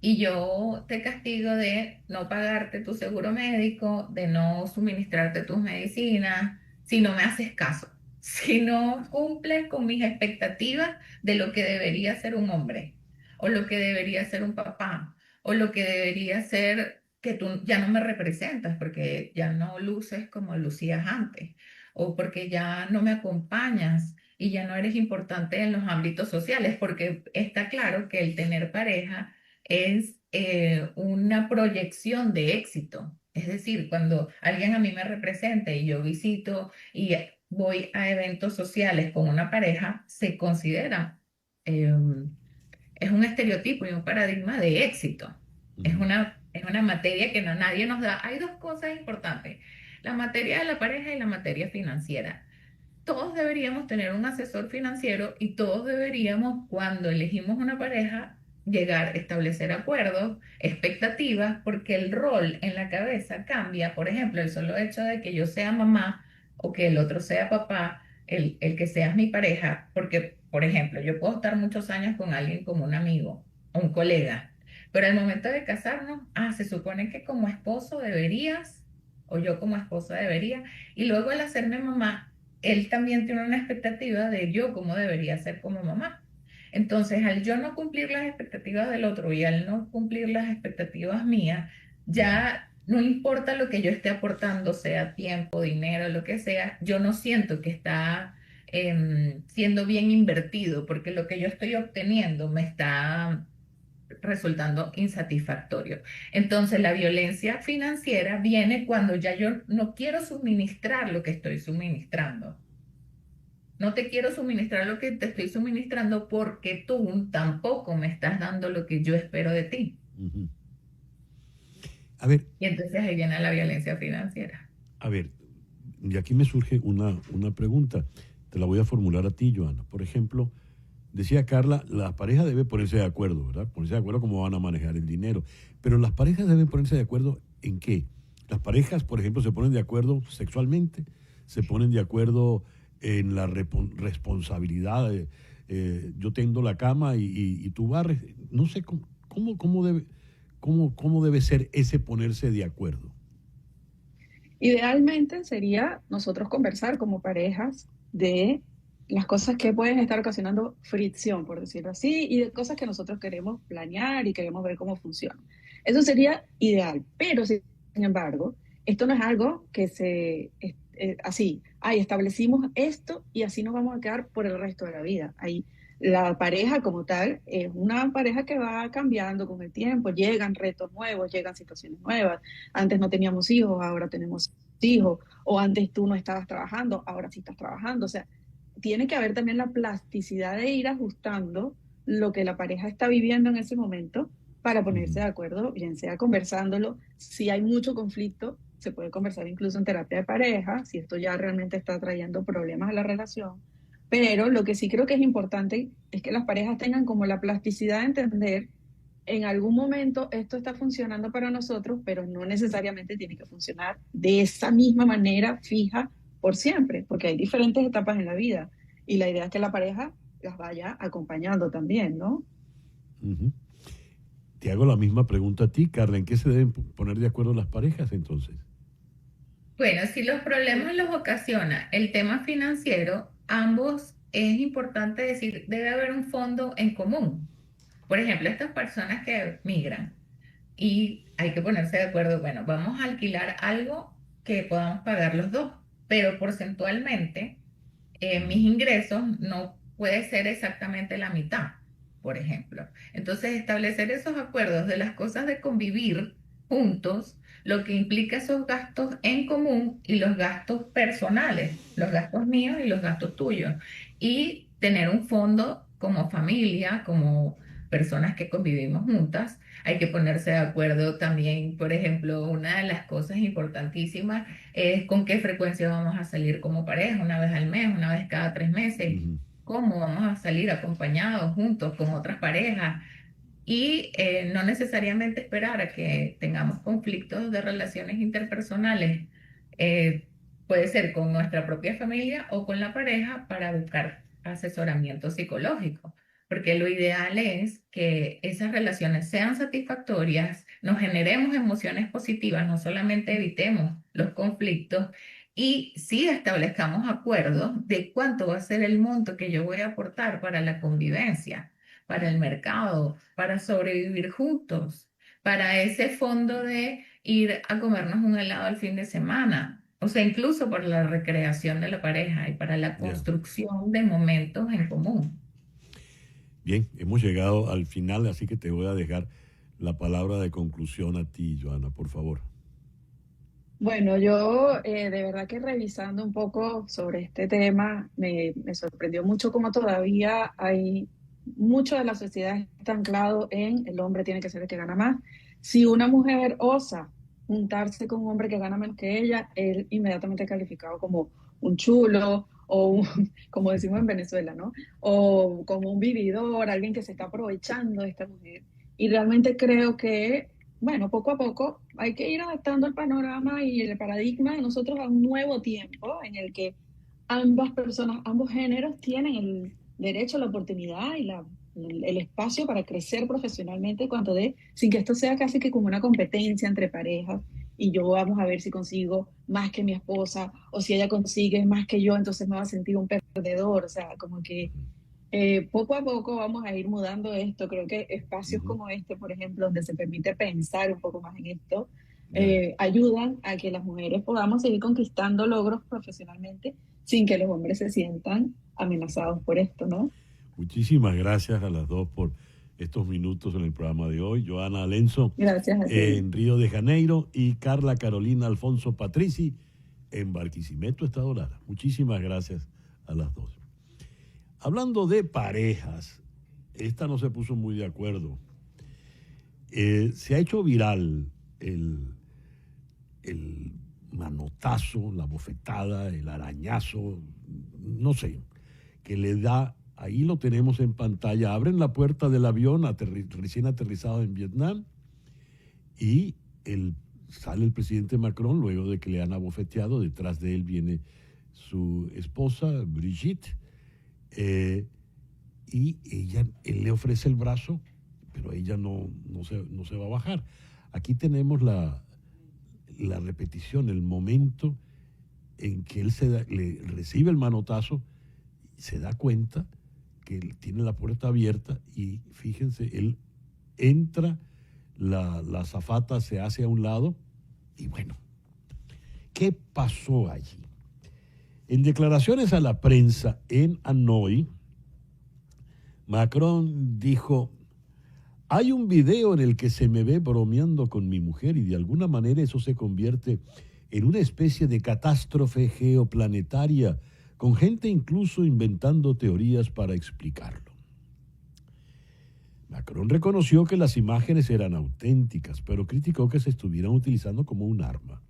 y yo te castigo de no pagarte tu seguro médico, de no suministrarte tus medicinas, si no me haces caso, si no cumples con mis expectativas de lo que debería ser un hombre, o lo que debería ser un papá, o lo que debería ser que tú ya no me representas porque ya no luces como lucías antes, o porque ya no me acompañas y ya no eres importante en los ámbitos sociales, porque está claro que el tener pareja es una proyección de éxito. Es decir, cuando alguien a mí me representa y yo visito y voy a eventos sociales con una pareja, se considera, eh, es un estereotipo y un paradigma de éxito. Mm. Es una materia que no, nadie nos da. Hay dos cosas importantes, la materia de la pareja y la materia financiera. Todos deberíamos tener un asesor financiero y todos deberíamos, cuando elegimos una pareja, llegar, establecer acuerdos, expectativas, porque el rol en la cabeza cambia. Por ejemplo, el solo hecho de que yo sea mamá o que el otro sea papá, el que seas mi pareja, porque, por ejemplo, yo puedo estar muchos años con alguien como un amigo o un colega, pero al momento de casarnos, se supone que como esposo deberías, o yo como esposa debería, y luego al hacerme mamá, él también tiene una expectativa de yo cómo debería ser como mamá. Entonces, al yo no cumplir las expectativas del otro y al no cumplir las expectativas mías, Ujú. ya no importa lo que yo esté aportando, sea tiempo, dinero, lo que sea, yo no siento que está siendo bien invertido porque lo que yo estoy obteniendo me está resultando insatisfactorio. Entonces, la violencia financiera viene cuando ya yo no quiero suministrar lo que estoy suministrando. No te quiero suministrar lo que te estoy suministrando porque tú tampoco me estás dando lo que yo espero de ti. Ujú. A ver, Y entonces ahí viene la violencia financiera. a ver, y aquí me surge una pregunta. Te la voy a formular a ti, Joana. Por ejemplo, decía Carla, la pareja debe ponerse de acuerdo, ¿verdad? Ponerse de acuerdo cómo van a manejar el dinero. Pero las parejas deben ponerse de acuerdo en qué. Las parejas, por ejemplo, se ponen de acuerdo sexualmente, se ponen de acuerdo en la responsabilidad yo tendo la cama y tú barres. No sé cómo debe ser ese ponerse de acuerdo. Idealmente sería nosotros conversar como parejas de las cosas que pueden estar ocasionando fricción, por decirlo así, y de cosas que nosotros queremos planear y queremos ver cómo funciona. Eso sería ideal, pero sin embargo, esto no es algo que así, establecimos esto y así nos vamos a quedar por el resto de la vida. Ahí, la pareja como tal es una pareja que va cambiando con el tiempo, llegan retos nuevos, llegan situaciones nuevas. Antes no teníamos hijos, ahora tenemos hijos, o antes tú no estabas trabajando, ahora sí estás trabajando. O sea, tiene que haber también la plasticidad de ir ajustando lo que la pareja está viviendo en ese momento para ponerse de acuerdo, bien sea conversándolo. Si hay mucho conflicto, se puede conversar incluso en terapia de pareja, si esto ya realmente está trayendo problemas a la relación. Pero lo que sí creo que es importante es que las parejas tengan como la plasticidad de entender en algún momento esto está funcionando para nosotros, pero no necesariamente tiene que funcionar de esa misma manera fija por siempre, porque hay diferentes etapas en la vida y la idea es que la pareja las vaya acompañando también, ¿no? Uh-huh. Te hago la misma pregunta a ti, Carla. ¿En qué se deben poner de acuerdo las parejas entonces? Bueno, si los problemas los ocasiona el tema financiero, ambos es importante decir, debe haber un fondo en común. Por ejemplo, estas personas que migran y hay que ponerse de acuerdo, bueno, vamos a alquilar algo que podamos pagar los dos, pero porcentualmente mis ingresos no puede ser exactamente la mitad, por ejemplo. Entonces, establecer esos acuerdos de las cosas de convivir juntos, lo que implica esos gastos en común y los gastos personales, los gastos míos y los gastos tuyos. Y tener un fondo como familia, como personas que convivimos juntas. Hay que ponerse de acuerdo también, por ejemplo, una de las cosas importantísimas es con qué frecuencia vamos a salir como pareja, una vez al mes, una vez cada 3 meses, cómo vamos a salir acompañados juntos con otras parejas y no necesariamente esperar a que tengamos conflictos de relaciones interpersonales. Puede ser con nuestra propia familia o con la pareja para buscar asesoramiento psicológico, porque lo ideal es que esas relaciones sean satisfactorias, nos generemos emociones positivas, no solamente evitemos los conflictos y sí establezcamos acuerdos de cuánto va a ser el monto que yo voy a aportar para la convivencia, para el mercado, para sobrevivir juntos, para ese fondo de ir a comernos un helado al fin de semana, o sea, incluso para la recreación de la pareja y para la construcción de momentos en común. Bien, hemos llegado al final, así que te voy a dejar la palabra de conclusión a ti, Joana, por favor. Bueno, yo de verdad que revisando un poco sobre este tema, me sorprendió mucho cómo todavía hay mucho de la sociedad está anclado en el hombre tiene que ser el que gana más. Si una mujer osa juntarse con un hombre que gana menos que ella, él inmediatamente es calificado como un chulo o como decimos en Venezuela, ¿no? O como un vividor, alguien que se está aprovechando de esta mujer. Y realmente creo que bueno, poco a poco hay que ir adaptando el panorama y el paradigma de nosotros a un nuevo tiempo en el que ambas personas, ambos géneros tienen el derecho, la oportunidad y el espacio para crecer profesionalmente cuanto de, sin que esto sea casi que como una competencia entre parejas y yo vamos a ver si consigo más que mi esposa o si ella consigue más que yo, entonces me va a sentir un perdedor, o sea, como que poco a poco vamos a ir mudando esto. Creo que espacios como este, por ejemplo, donde se permite pensar un poco más en esto, ayudan a que las mujeres podamos seguir conquistando logros profesionalmente sin que los hombres se sientan amenazados por esto, ¿no? Muchísimas gracias a las dos por estos minutos en el programa de hoy. Joana Alenzo, gracias a ti. En Río de Janeiro, y Carla Carolina Alfonso Patrici en Barquisimeto, Estado Lara. Muchísimas gracias a las dos. Hablando de parejas, esta no se puso muy de acuerdo. Se ha hecho viral el manotazo, la bofetada, el arañazo, no sé, que le da, ahí lo tenemos en pantalla, abren la puerta del avión recién aterrizado en Vietnam y sale el presidente Macron luego de que le han abofeteado, detrás de él viene su esposa, Brigitte, y él le ofrece el brazo, pero ella no se va a bajar. Aquí tenemos la repetición, el momento en que él le recibe el manotazo, se da cuenta que él tiene la puerta abierta y fíjense, él entra, la azafata se hace a un lado y bueno, ¿qué pasó allí? En declaraciones a la prensa en Hanoi, Macron dijo: hay un video en el que se me ve bromeando con mi mujer y de alguna manera eso se convierte en una especie de catástrofe geoplanetaria, con gente incluso inventando teorías para explicarlo. Macron reconoció que las imágenes eran auténticas, pero criticó que se estuvieran utilizando como un arma.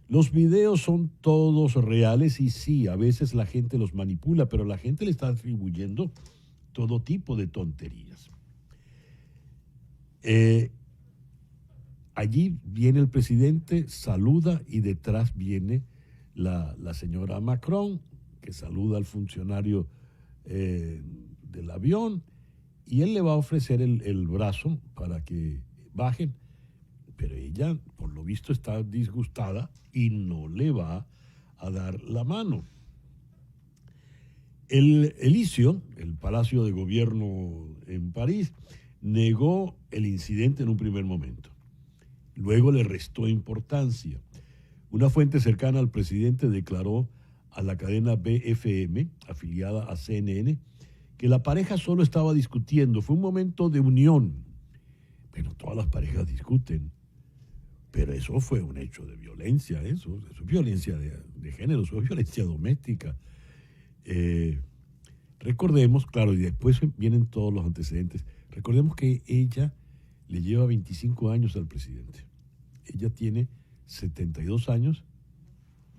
Los videos son todos reales y sí, a veces la gente los manipula, pero la gente le está atribuyendo todo tipo de tonterías. Allí viene el presidente, saluda y detrás viene la señora Macron, que saluda al funcionario del avión y él le va a ofrecer el brazo para que bajen, pero ella por lo visto está disgustada y no le va a dar la mano. El Elíseo, el Palacio de Gobierno en París, negó el incidente en un primer momento. Luego le restó importancia. Una fuente cercana al presidente declaró a la cadena BFM, afiliada a CNN, que la pareja solo estaba discutiendo. Fue un momento de unión. Bueno, todas las parejas discuten, pero eso fue un hecho de violencia, eso es violencia de género, eso es violencia doméstica. Recordemos, claro, y después vienen todos los antecedentes. Recordemos que ella le lleva 25 años al presidente. Ella tiene 72 años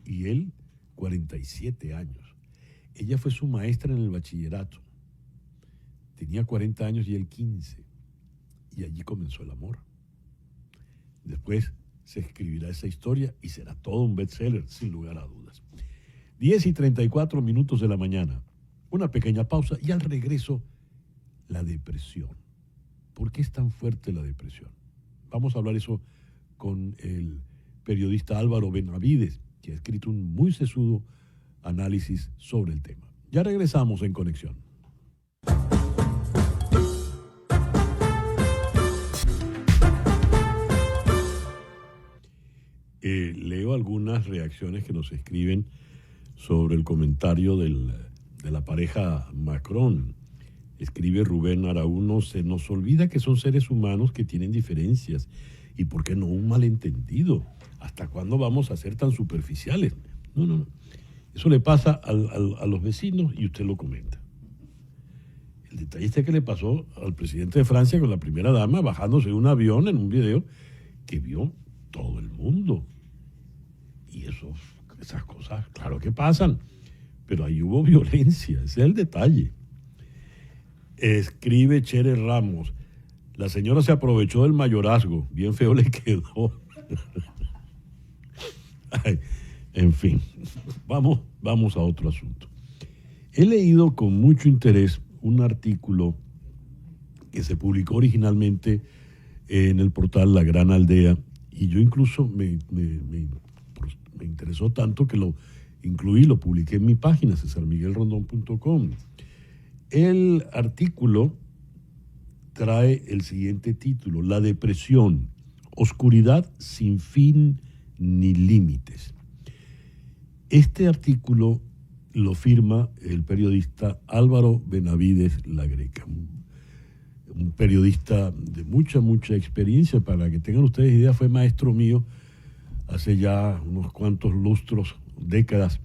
y él 47 años. Ella fue su maestra en el bachillerato. Tenía 40 años y él 15. Y allí comenzó el amor. Después se escribirá esa historia y será todo un bestseller, sin lugar a dudas. 10:34 de la mañana. Una pequeña pausa y al regreso, la depresión. ¿Por qué es tan fuerte la depresión? Vamos a hablar eso con el periodista Álvaro Benavides, que ha escrito un muy sesudo análisis sobre el tema. Ya regresamos en Conexión. Leo algunas reacciones que nos escriben sobre el comentario de la pareja Macron. Escribe Rubén Arauno: se nos olvida que son seres humanos que tienen diferencias y, ¿por qué no, un malentendido? ¿Hasta cuándo vamos a ser tan superficiales? No. Eso le pasa a los vecinos y usted lo comenta. El detalle es que le pasó al presidente de Francia con la primera dama bajándose de un avión en un video que vio todo el mundo. Y esas cosas, claro que pasan, pero ahí hubo violencia, ese es el detalle. Escribe Chere Ramos: la señora se aprovechó del mayorazgo, bien feo le quedó. Ay, en fin, vamos a otro asunto. He leído con mucho interés un artículo que se publicó originalmente en el portal La Gran Aldea, y yo incluso me interesó tanto que lo incluí, lo publiqué en mi página, cesarmiguelrondon.com. El artículo trae el siguiente título: La depresión, oscuridad sin fin ni límites. Este artículo lo firma el periodista Álvaro Benavides Lagreca, un periodista de mucha experiencia. Para que tengan ustedes idea, fue maestro mío hace ya unos cuantos lustros, décadas,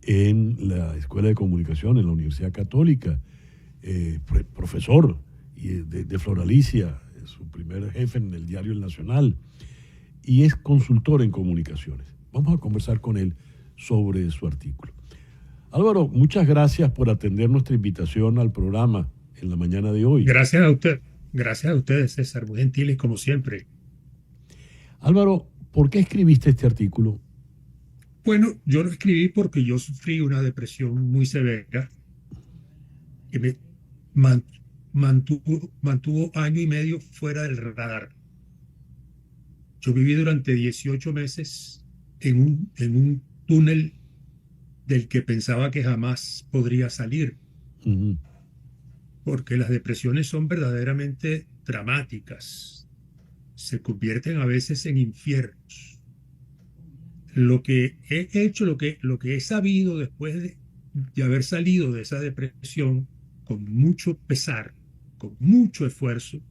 en la Escuela de Comunicación, en la Universidad Católica, profesor de Floralicia, su primer jefe en el diario El Nacional, y es consultor en comunicaciones. Vamos a conversar con él sobre su artículo. Álvaro, muchas gracias por atender nuestra invitación al programa en la mañana de hoy. Gracias a usted. Gracias a ustedes, César, muy gentiles como siempre. Álvaro, ¿por qué escribiste este artículo? Bueno, yo lo escribí porque yo sufrí una depresión muy severa que man- mantuvo año y medio fuera del radar. Yo viví durante 18 meses en un túnel del que pensaba que jamás podría salir, Ujú. porque las depresiones son verdaderamente dramáticas. Se convierten a veces en infiernos. Lo que he hecho, lo que he sabido después de haber salido de esa depresión, con mucho pesar, con mucho esfuerzo,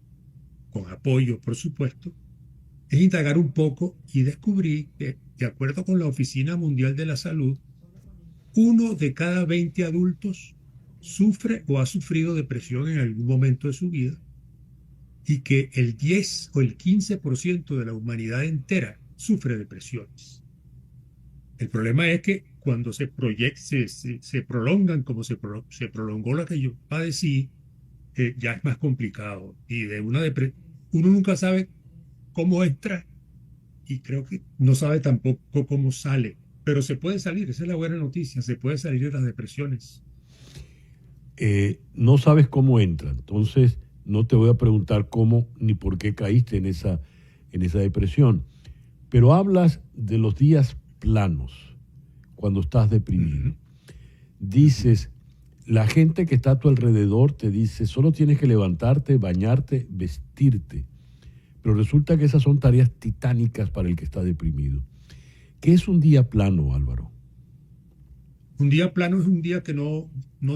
con apoyo, por supuesto, es indagar un poco y descubrí que, de acuerdo con la Oficina Mundial de la Salud, 1 de cada 20 adultos sufre o ha sufrido depresión en algún momento de su vida y que el 10 o el 15% de la humanidad entera sufre depresiones. El problema es que cuando se prolongan como se prolongó la que yo padecí, ya es más complicado. Y de una depresión, uno nunca sabe cómo entra y creo que no sabe tampoco cómo sale. Pero se puede salir, esa es la buena noticia, se puede salir de las depresiones. No sabes cómo entra, entonces no te voy a preguntar cómo ni por qué caíste en esa depresión, pero hablas de los días planos, cuando estás deprimido. Dices, la gente que está a tu alrededor te dice, solo tienes que levantarte, bañarte, vestirte, pero resulta que esas son tareas titánicas para el que está deprimido. ¿Qué es un día plano, Álvaro? Un día plano es un día que no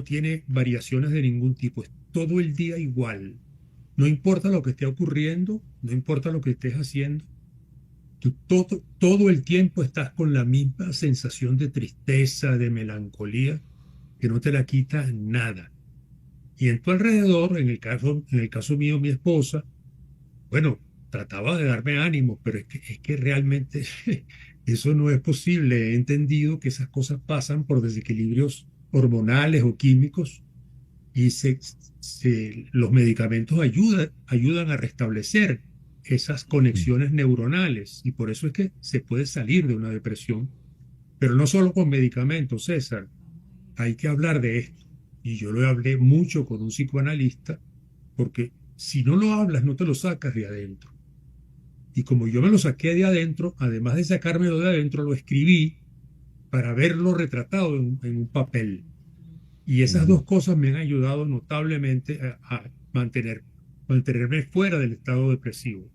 tiene variaciones de ningún tipo, es todo el día igual. No importa lo que esté ocurriendo, no importa lo que estés haciendo, tú todo el tiempo estás con la misma sensación de tristeza, de melancolía, que no te la quita nada. Y en tu alrededor, en el caso mío, mi esposa, bueno, trataba de darme ánimo, pero es que realmente eso no es posible. He entendido que esas cosas pasan por desequilibrios hormonales o químicos y los medicamentos ayudan a restablecer esas conexiones neuronales y por eso es que se puede salir de una depresión, pero no solo con medicamentos, César. Hay que hablar de esto y yo lo hablé mucho con un psicoanalista porque si no lo hablas no te lo sacas de adentro. Y como yo me lo saqué de adentro, además de sacármelo de adentro, lo escribí para verlo retratado en un papel. Y esas dos cosas me han ayudado notablemente a mantenerme fuera del estado depresivo.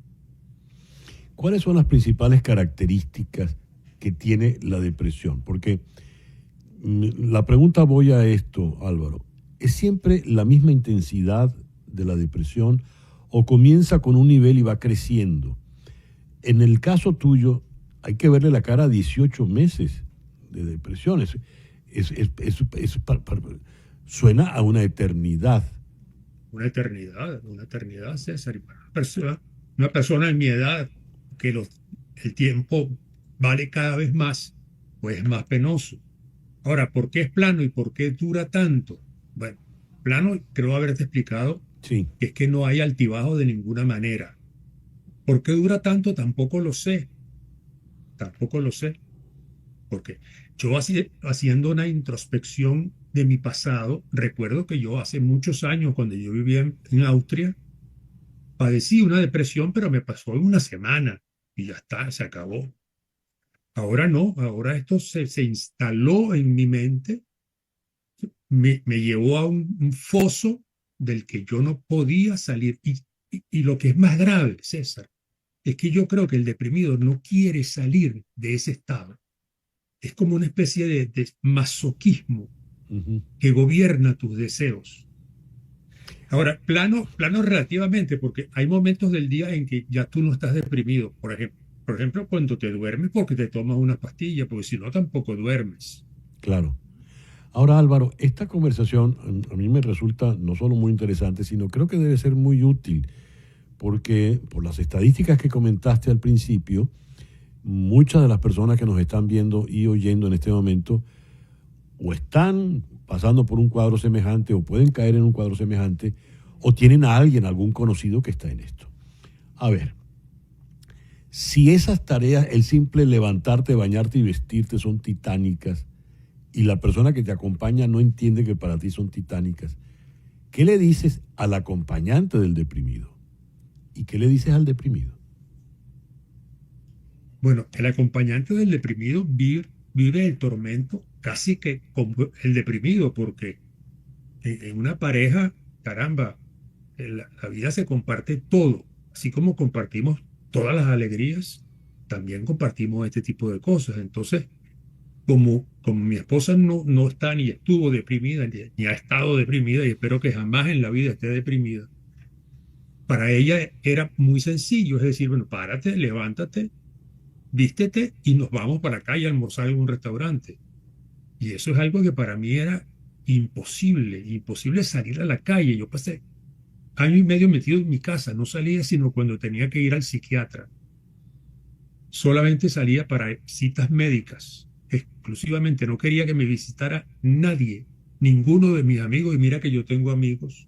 ¿Cuáles son las principales características que tiene la depresión? Porque la pregunta voy a esto, Álvaro. ¿Es siempre la misma intensidad de la depresión o comienza con un nivel y va creciendo? En el caso tuyo, hay que verle la cara a 18 meses de depresión. Suena a una eternidad. Una eternidad, César. Y para una persona en mi edad, que el tiempo vale cada vez más, pues es más penoso. Ahora, ¿por qué es plano y por qué dura tanto? Bueno, plano, creo haberte explicado, Sí. que es que no hay altibajo de ninguna manera. ¿Por qué dura tanto? Tampoco lo sé. Porque yo haciendo una introspección de mi pasado, recuerdo que yo hace muchos años, cuando yo vivía en Austria, padecí una depresión, pero me pasó en una semana y ya está, se acabó. Ahora no, ahora esto se instaló en mi mente, me llevó a un foso del que yo no podía salir. Y lo que es más grave, César, es que yo creo que el deprimido no quiere salir de ese estado. Es como una especie de masoquismo que gobierna tus deseos. Ahora, plano relativamente, porque hay momentos del día en que ya tú no estás deprimido. Por ejemplo, cuando te duermes porque te tomas una pastilla, porque si no tampoco duermes. Claro. Ahora, Álvaro, esta conversación a mí me resulta no solo muy interesante, sino creo que debe ser muy útil, porque por las estadísticas que comentaste al principio, muchas de las personas que nos están viendo y oyendo en este momento o están pasando por un cuadro semejante o pueden caer en un cuadro semejante o tienen a alguien, algún conocido que está en esto. A ver, si esas tareas, el simple levantarte, bañarte y vestirte son titánicas y la persona que te acompaña no entiende que para ti son titánicas, ¿Qué le dices al acompañante del deprimido? ¿Y qué le dices al deprimido? Bueno, el acompañante del deprimido vive el tormento casi que como el deprimido, porque en una pareja, caramba, la vida se comparte todo, así como compartimos todas las alegrías, también compartimos este tipo de cosas. Entonces, como mi esposa no está ni estuvo deprimida, ni ha estado deprimida, y espero que jamás en la vida esté deprimida, para ella era muy sencillo, es decir, bueno, párate, levántate, vístete y nos vamos para acá y almorzar en un restaurante. Y eso es algo que para mí era imposible salir a la calle. Yo pasé año y medio metido en mi casa, no salía sino cuando tenía que ir al psiquiatra. Solamente salía para citas médicas, exclusivamente. No quería que me visitara nadie, ninguno de mis amigos, y mira que yo tengo amigos.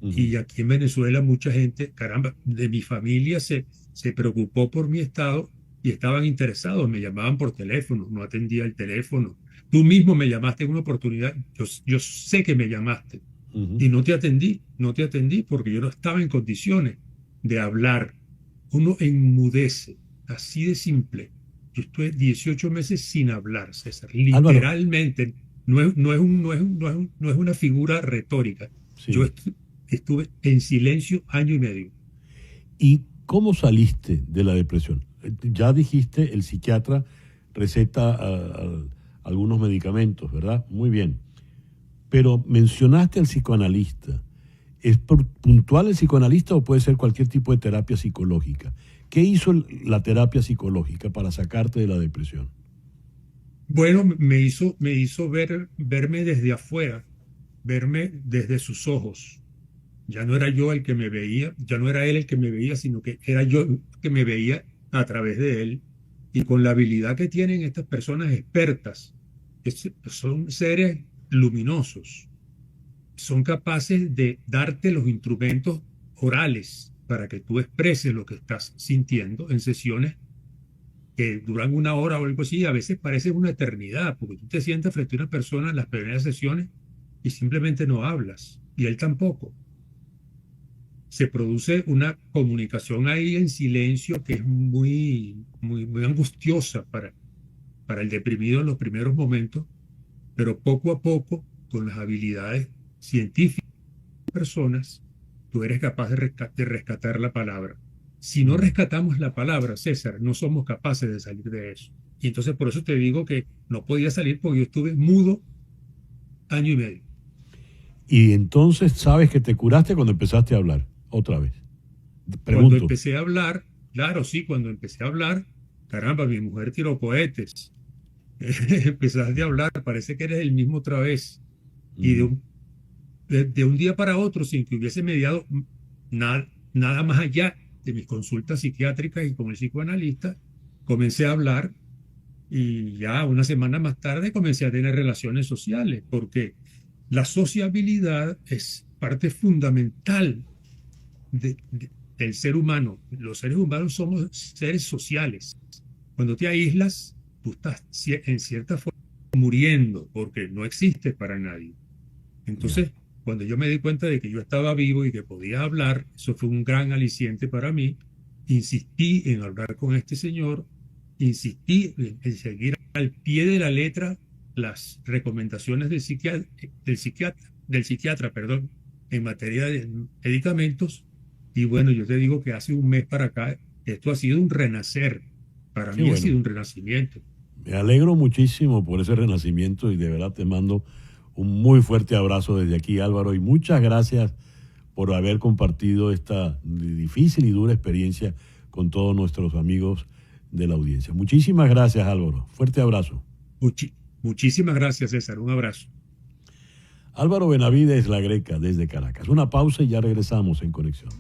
Y aquí en Venezuela mucha gente, caramba, de mi familia se preocupó por mi estado y estaban interesados, me llamaban por teléfono, no atendía el teléfono. Tú mismo me llamaste en una oportunidad, yo sé que me llamaste y no te atendí porque yo no estaba en condiciones de hablar. Uno enmudece, así de simple. Yo estuve 18 meses sin hablar, César, literalmente. No es una figura retórica. Sí. Yo estuve en silencio año y medio. ¿Y cómo saliste de la depresión? Ya dijiste, el psiquiatra receta algunos medicamentos, ¿verdad? Muy bien. Pero mencionaste al psicoanalista. ¿Es puntual el psicoanalista o puede ser cualquier tipo de terapia psicológica? ¿Qué hizo la terapia psicológica para sacarte de la depresión? Bueno, me hizo verme desde afuera, verme desde sus ojos. Ya no era yo el que me veía, ya no era él el que me veía, sino que era yo que me veía a través de él. Y con la habilidad que tienen estas personas expertas, son seres luminosos, son capaces de darte los instrumentos orales para que tú expreses lo que estás sintiendo en sesiones que duran 1 hora o algo así, y a veces parece una eternidad, porque tú te sientas frente a una persona en las primeras sesiones y simplemente no hablas, y él tampoco. Se produce una comunicación ahí en silencio que es muy angustiosa para el deprimido en los primeros momentos, pero poco a poco, con las habilidades científicas de personas, tú eres capaz de rescatar la palabra. Si no rescatamos la palabra, César, no somos capaces de salir de eso. Y entonces por eso te digo que no podía salir porque yo estuve mudo año y medio. Y entonces sabes que te curaste cuando empezaste a hablar, otra vez. Pregunto. Cuando empecé a hablar, claro, sí, cuando empecé a hablar, caramba, mi mujer tiró cohetes. Empezaste a hablar, parece que eres el mismo otra vez. Y de un día para otro, sin que hubiese mediado nada más allá de mis consultas psiquiátricas y con el psicoanalista, comencé a hablar y ya 1 semana más tarde comencé a tener relaciones sociales, porque la sociabilidad es parte fundamental del ser humano. Los seres humanos somos seres sociales. Cuando te aíslas, tú estás en cierta forma muriendo porque no existes para nadie. Entonces, cuando yo me di cuenta de que yo estaba vivo y que podía hablar, eso fue un gran aliciente para mí. Insistí en hablar con este señor, insistí en seguir al pie de la letra las recomendaciones del psiquiatra, en materia de medicamentos. Y bueno, yo te digo que hace un mes para acá, esto ha sido un renacer. Para mí ha sido un renacimiento. Me alegro muchísimo por ese renacimiento y de verdad te mando un muy fuerte abrazo desde aquí, Álvaro, y muchas gracias por haber compartido esta difícil y dura experiencia con todos nuestros amigos de la audiencia. Muchísimas gracias, Álvaro. Fuerte abrazo. Muchísimas gracias, César. Un abrazo. Álvaro Benavides, La Greca, desde Caracas. Una pausa y ya regresamos en Conexión.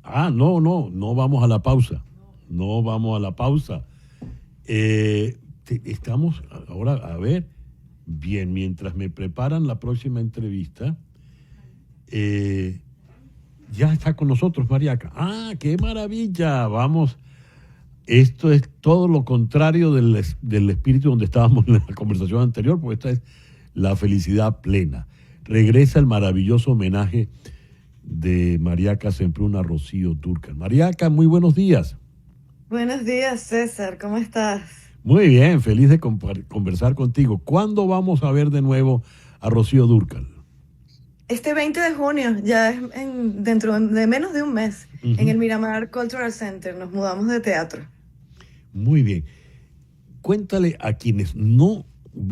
No vamos a la pausa. No vamos a la pausa. Estamos ahora, a ver, bien, mientras me preparan la próxima entrevista, ya está con nosotros Mariaca. ¡Ah, qué maravilla! Vamos, esto es todo lo contrario del espíritu donde estábamos en la conversación anterior, porque esta es la felicidad plena. Regresa el maravilloso homenaje de Mariaca Semprún a Rocío Dúrcal. Mariaca, muy buenos días. Buenos días, César, ¿cómo estás? Muy bien, feliz de conversar contigo. ¿Cuándo vamos a ver de nuevo a Rocío Dúrcal? Este 20 de junio, ya es dentro de menos de un mes, en el Miramar Cultural Center, nos mudamos de teatro. Muy bien. Cuéntale a quienes no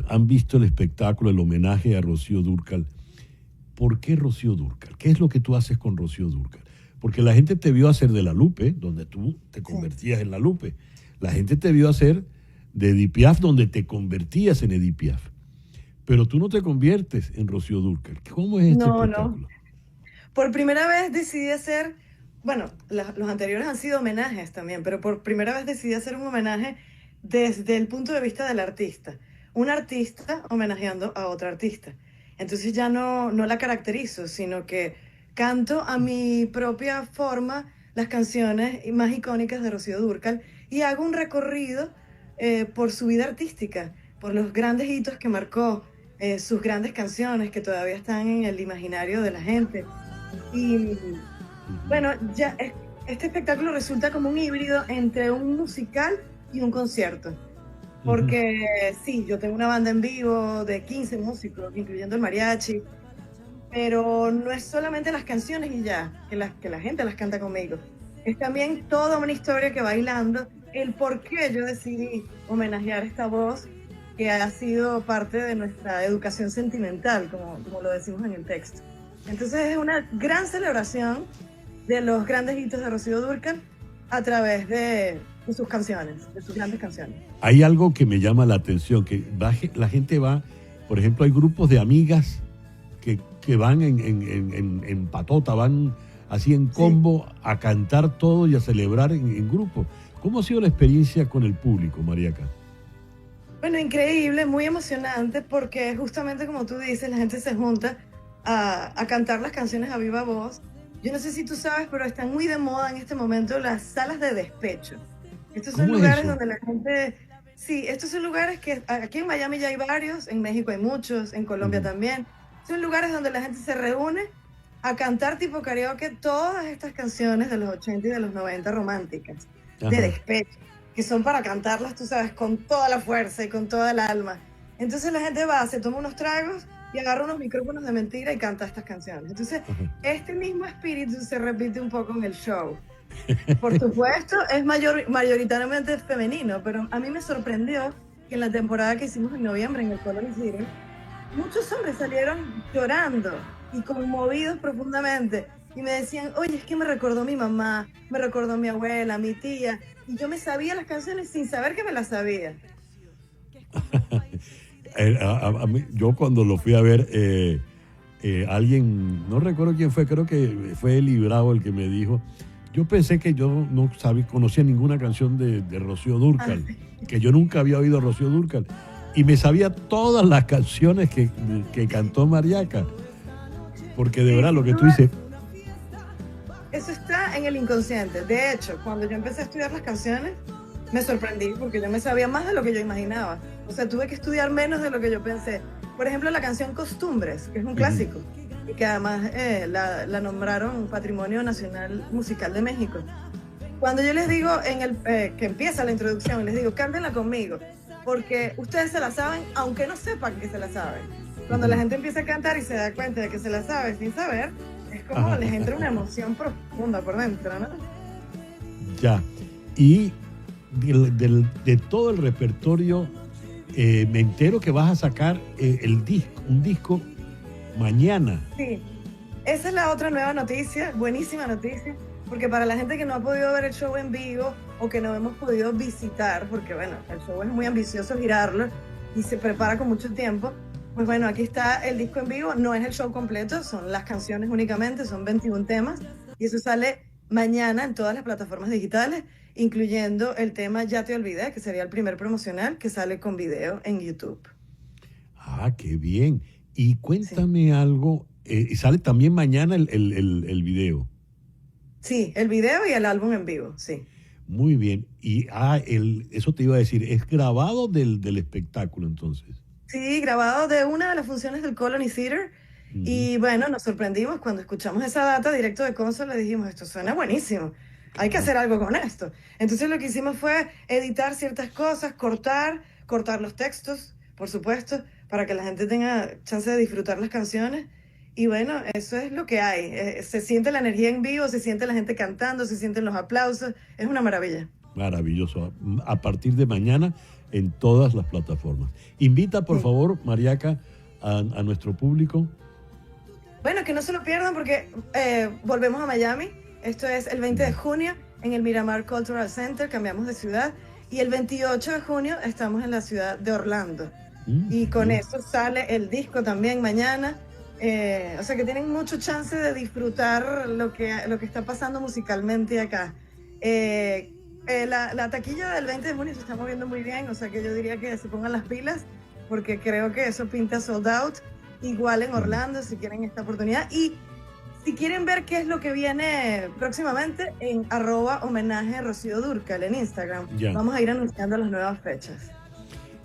han visto el espectáculo, el homenaje a Rocío Dúrcal, ¿por qué Rocío Dúrcal? ¿Qué es lo que tú haces con Rocío Dúrcal? Porque la gente te vio hacer de La Lupe, donde tú te convertías en La Lupe. La gente te vio hacer de Edith Piaf, donde te convertías en Edith Piaf. Pero tú no te conviertes en Rocío Dúrcal. ¿Cómo es este espectáculo? No. Por primera vez decidí hacer, bueno, los anteriores han sido homenajes también, pero por primera vez decidí hacer un homenaje desde el punto de vista del artista. Un artista homenajeando a otra artista. Entonces ya no la caracterizo, sino que canto a mi propia forma las canciones más icónicas de Rocío Dúrcal y hago un recorrido por su vida artística, por los grandes hitos que marcó, sus grandes canciones que todavía están en el imaginario de la gente. Y bueno, ya este espectáculo resulta como un híbrido entre un musical y un concierto. Porque sí, yo tengo una banda en vivo de 15 músicos, incluyendo el mariachi, pero no es solamente las canciones y ya, que la gente las canta conmigo. Es también toda una historia que va hilando el por qué yo decidí homenajear esta voz que ha sido parte de nuestra educación sentimental, como lo decimos en el texto. Entonces es una gran celebración de los grandes hitos de Rocío Dúrcal a través de sus canciones, de sus grandes canciones. Hay algo que me llama la atención, que la gente va, por ejemplo, hay grupos de amigas que van en patota, van así en combo a cantar todo y a celebrar en grupo. ¿Cómo ha sido la experiencia con el público, Mariaca? Bueno, increíble, muy emocionante, porque justamente como tú dices, la gente se junta a cantar las canciones a viva voz. Yo no sé si tú sabes, pero están muy de moda en este momento las salas de despecho. Estos son lugares donde la gente... Sí, estos son lugares que aquí en Miami ya hay varios, en México hay muchos, en Colombia también. Son lugares donde la gente se reúne a cantar tipo karaoke todas estas canciones de los 80 y de los 90 románticas, de despecho, que son para cantarlas, tú sabes, con toda la fuerza y con toda el alma. Entonces la gente va, se toma unos tragos y agarra unos micrófonos de mentira y canta estas canciones. Entonces, este mismo espíritu se repite un poco en el show. Por supuesto, es mayoritariamente femenino, pero a mí me sorprendió que en la temporada que hicimos en noviembre en el Colony City, muchos hombres salieron llorando y conmovidos profundamente y me decían, oye, es que me recordó a mi mamá, me recordó a mi abuela, a mi tía, y yo me sabía las canciones sin saber que me las sabía. Yo cuando lo fui a ver, alguien, no recuerdo quién fue, creo que fue Eli Bravo el que me dijo, yo pensé que yo no conocía ninguna canción de Rocío Dúrcal, que yo nunca había oído a Rocío Dúrcal, y me sabía todas las canciones que cantó Mariaca, porque de verdad lo que tú dices... Eso está en el inconsciente. De hecho, cuando yo empecé a estudiar las canciones, me sorprendí porque yo me sabía más de lo que yo imaginaba. O sea, tuve que estudiar menos de lo que yo pensé. Por ejemplo, la canción Costumbres, que es un clásico, y que además la nombraron Patrimonio Nacional Musical de México. Cuando yo les digo, que empieza la introducción, les digo, cántenla conmigo, porque ustedes se la saben, aunque no sepan que se la saben. Cuando la gente empieza a cantar y se da cuenta de que se la sabe sin saber, es como les entra una emoción profunda por dentro, ¿no? Ya. Y de todo el repertorio, me entero que vas a sacar un disco mañana. Sí, esa es la otra nueva noticia, buenísima noticia, porque para la gente que no ha podido ver el show en vivo o que no hemos podido visitar, porque bueno, el show es muy ambicioso girarlo y se prepara con mucho tiempo, pues bueno, aquí está el disco en vivo, no es el show completo, son las canciones únicamente, son 21 temas y eso sale mañana en todas las plataformas digitales, incluyendo el tema Ya te olvidé, que sería el primer promocional que sale con video en YouTube. Ah, qué bien. Y cuéntame algo, y sale también mañana el video. Sí, el video y el álbum en vivo, sí. Muy bien. Y eso te iba a decir, ¿es grabado del espectáculo entonces? Sí, grabado de una de las funciones del Colony Theater. Y bueno, nos sorprendimos cuando escuchamos esa data directo de consola, dijimos, esto suena buenísimo, hay que hacer algo con esto. Entonces lo que hicimos fue editar ciertas cosas, cortar los textos, por supuesto, para que la gente tenga chance de disfrutar las canciones. Y bueno, eso es lo que hay. Se siente la energía en vivo, se siente la gente cantando, se sienten los aplausos, es una maravilla. Maravilloso. A partir de mañana en todas las plataformas. Invita, por favor, Mariaca, a nuestro público. Bueno, que no se lo pierdan porque volvemos a Miami. Esto es el 20 de junio en el Miramar Cultural Center, cambiamos de ciudad. Y el 28 de junio estamos en la ciudad de Orlando. Y con eso sale el disco también mañana. O sea que tienen mucho chance de disfrutar lo que está pasando musicalmente acá. La taquilla del 20 de junio se está moviendo muy bien, o sea que yo diría que se pongan las pilas porque creo que eso pinta sold out. Igual en Orlando, si quieren esta oportunidad. Y si quieren ver qué es lo que viene próximamente, en @homenaje Rocío Dúrcal en Instagram. Ya. Vamos a ir anunciando las nuevas fechas.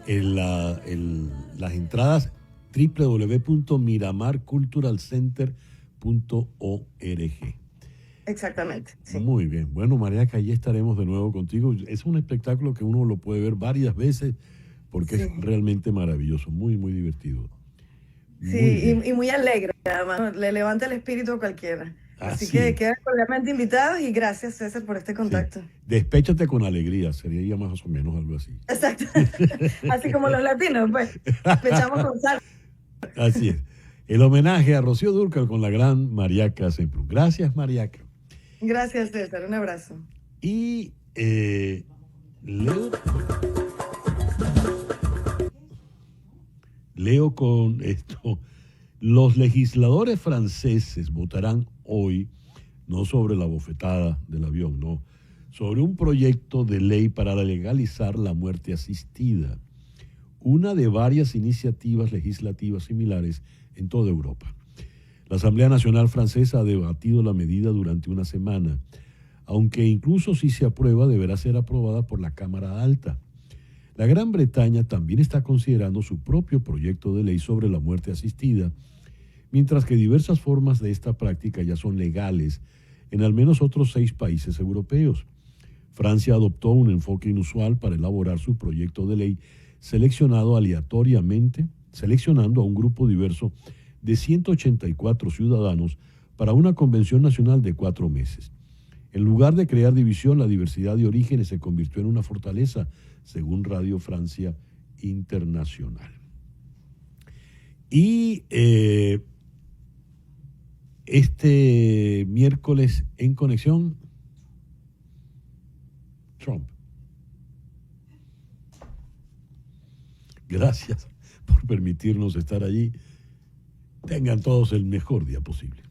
Las entradas www.miramarculturalcenter.org. Exactamente. Sí. Muy bien. Bueno, Mariaca, allí estaremos de nuevo contigo. Es un espectáculo que uno lo puede ver varias veces porque es realmente maravilloso, muy, muy divertido. Sí, y muy alegre, además, le levanta el espíritu a cualquiera. Así que quedan cordialmente invitados y gracias, César, por este contacto. Sí. Despéchate con alegría, sería más o menos algo así. Exacto. Así como los latinos, pues, despechamos con sal. Así es. El homenaje a Rocío Dúrcal con la gran Mariaca Semprún. Gracias, Mariaca. Gracias, César. Un abrazo. Y leo con esto. Los legisladores franceses votarán hoy, no sobre la bofetada del avión, no, sobre un proyecto de ley para legalizar la muerte asistida, una de varias iniciativas legislativas similares en toda Europa. La Asamblea Nacional Francesa ha debatido la medida durante una semana, aunque incluso si se aprueba deberá ser aprobada por la Cámara Alta. La Gran Bretaña también está considerando su propio proyecto de ley sobre la muerte asistida, mientras que diversas formas de esta práctica ya son legales en al menos otros 6 países europeos. Francia adoptó un enfoque inusual para elaborar su proyecto de ley, seleccionando a un grupo diverso de 184 ciudadanos para una convención nacional de 4 meses. En lugar de crear división, la diversidad de orígenes se convirtió en una fortaleza, según Radio Francia Internacional. Y este miércoles en Conexión, Trump. Gracias por permitirnos estar allí. Tengan todos el mejor día posible.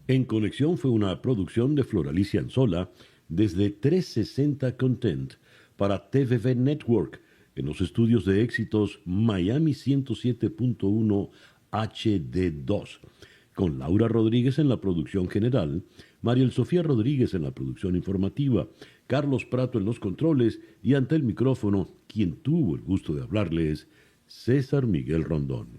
En Conexión fue una producción de Floralicia Anzola desde 360 Content para TVV Network en los estudios de éxitos Miami 107.1 HD2, con Laura Rodríguez en la producción general, Mariel Sofía Rodríguez en la producción informativa, Carlos Prato en los controles y ante el micrófono, quien tuvo el gusto de hablarles, César Miguel Rondón.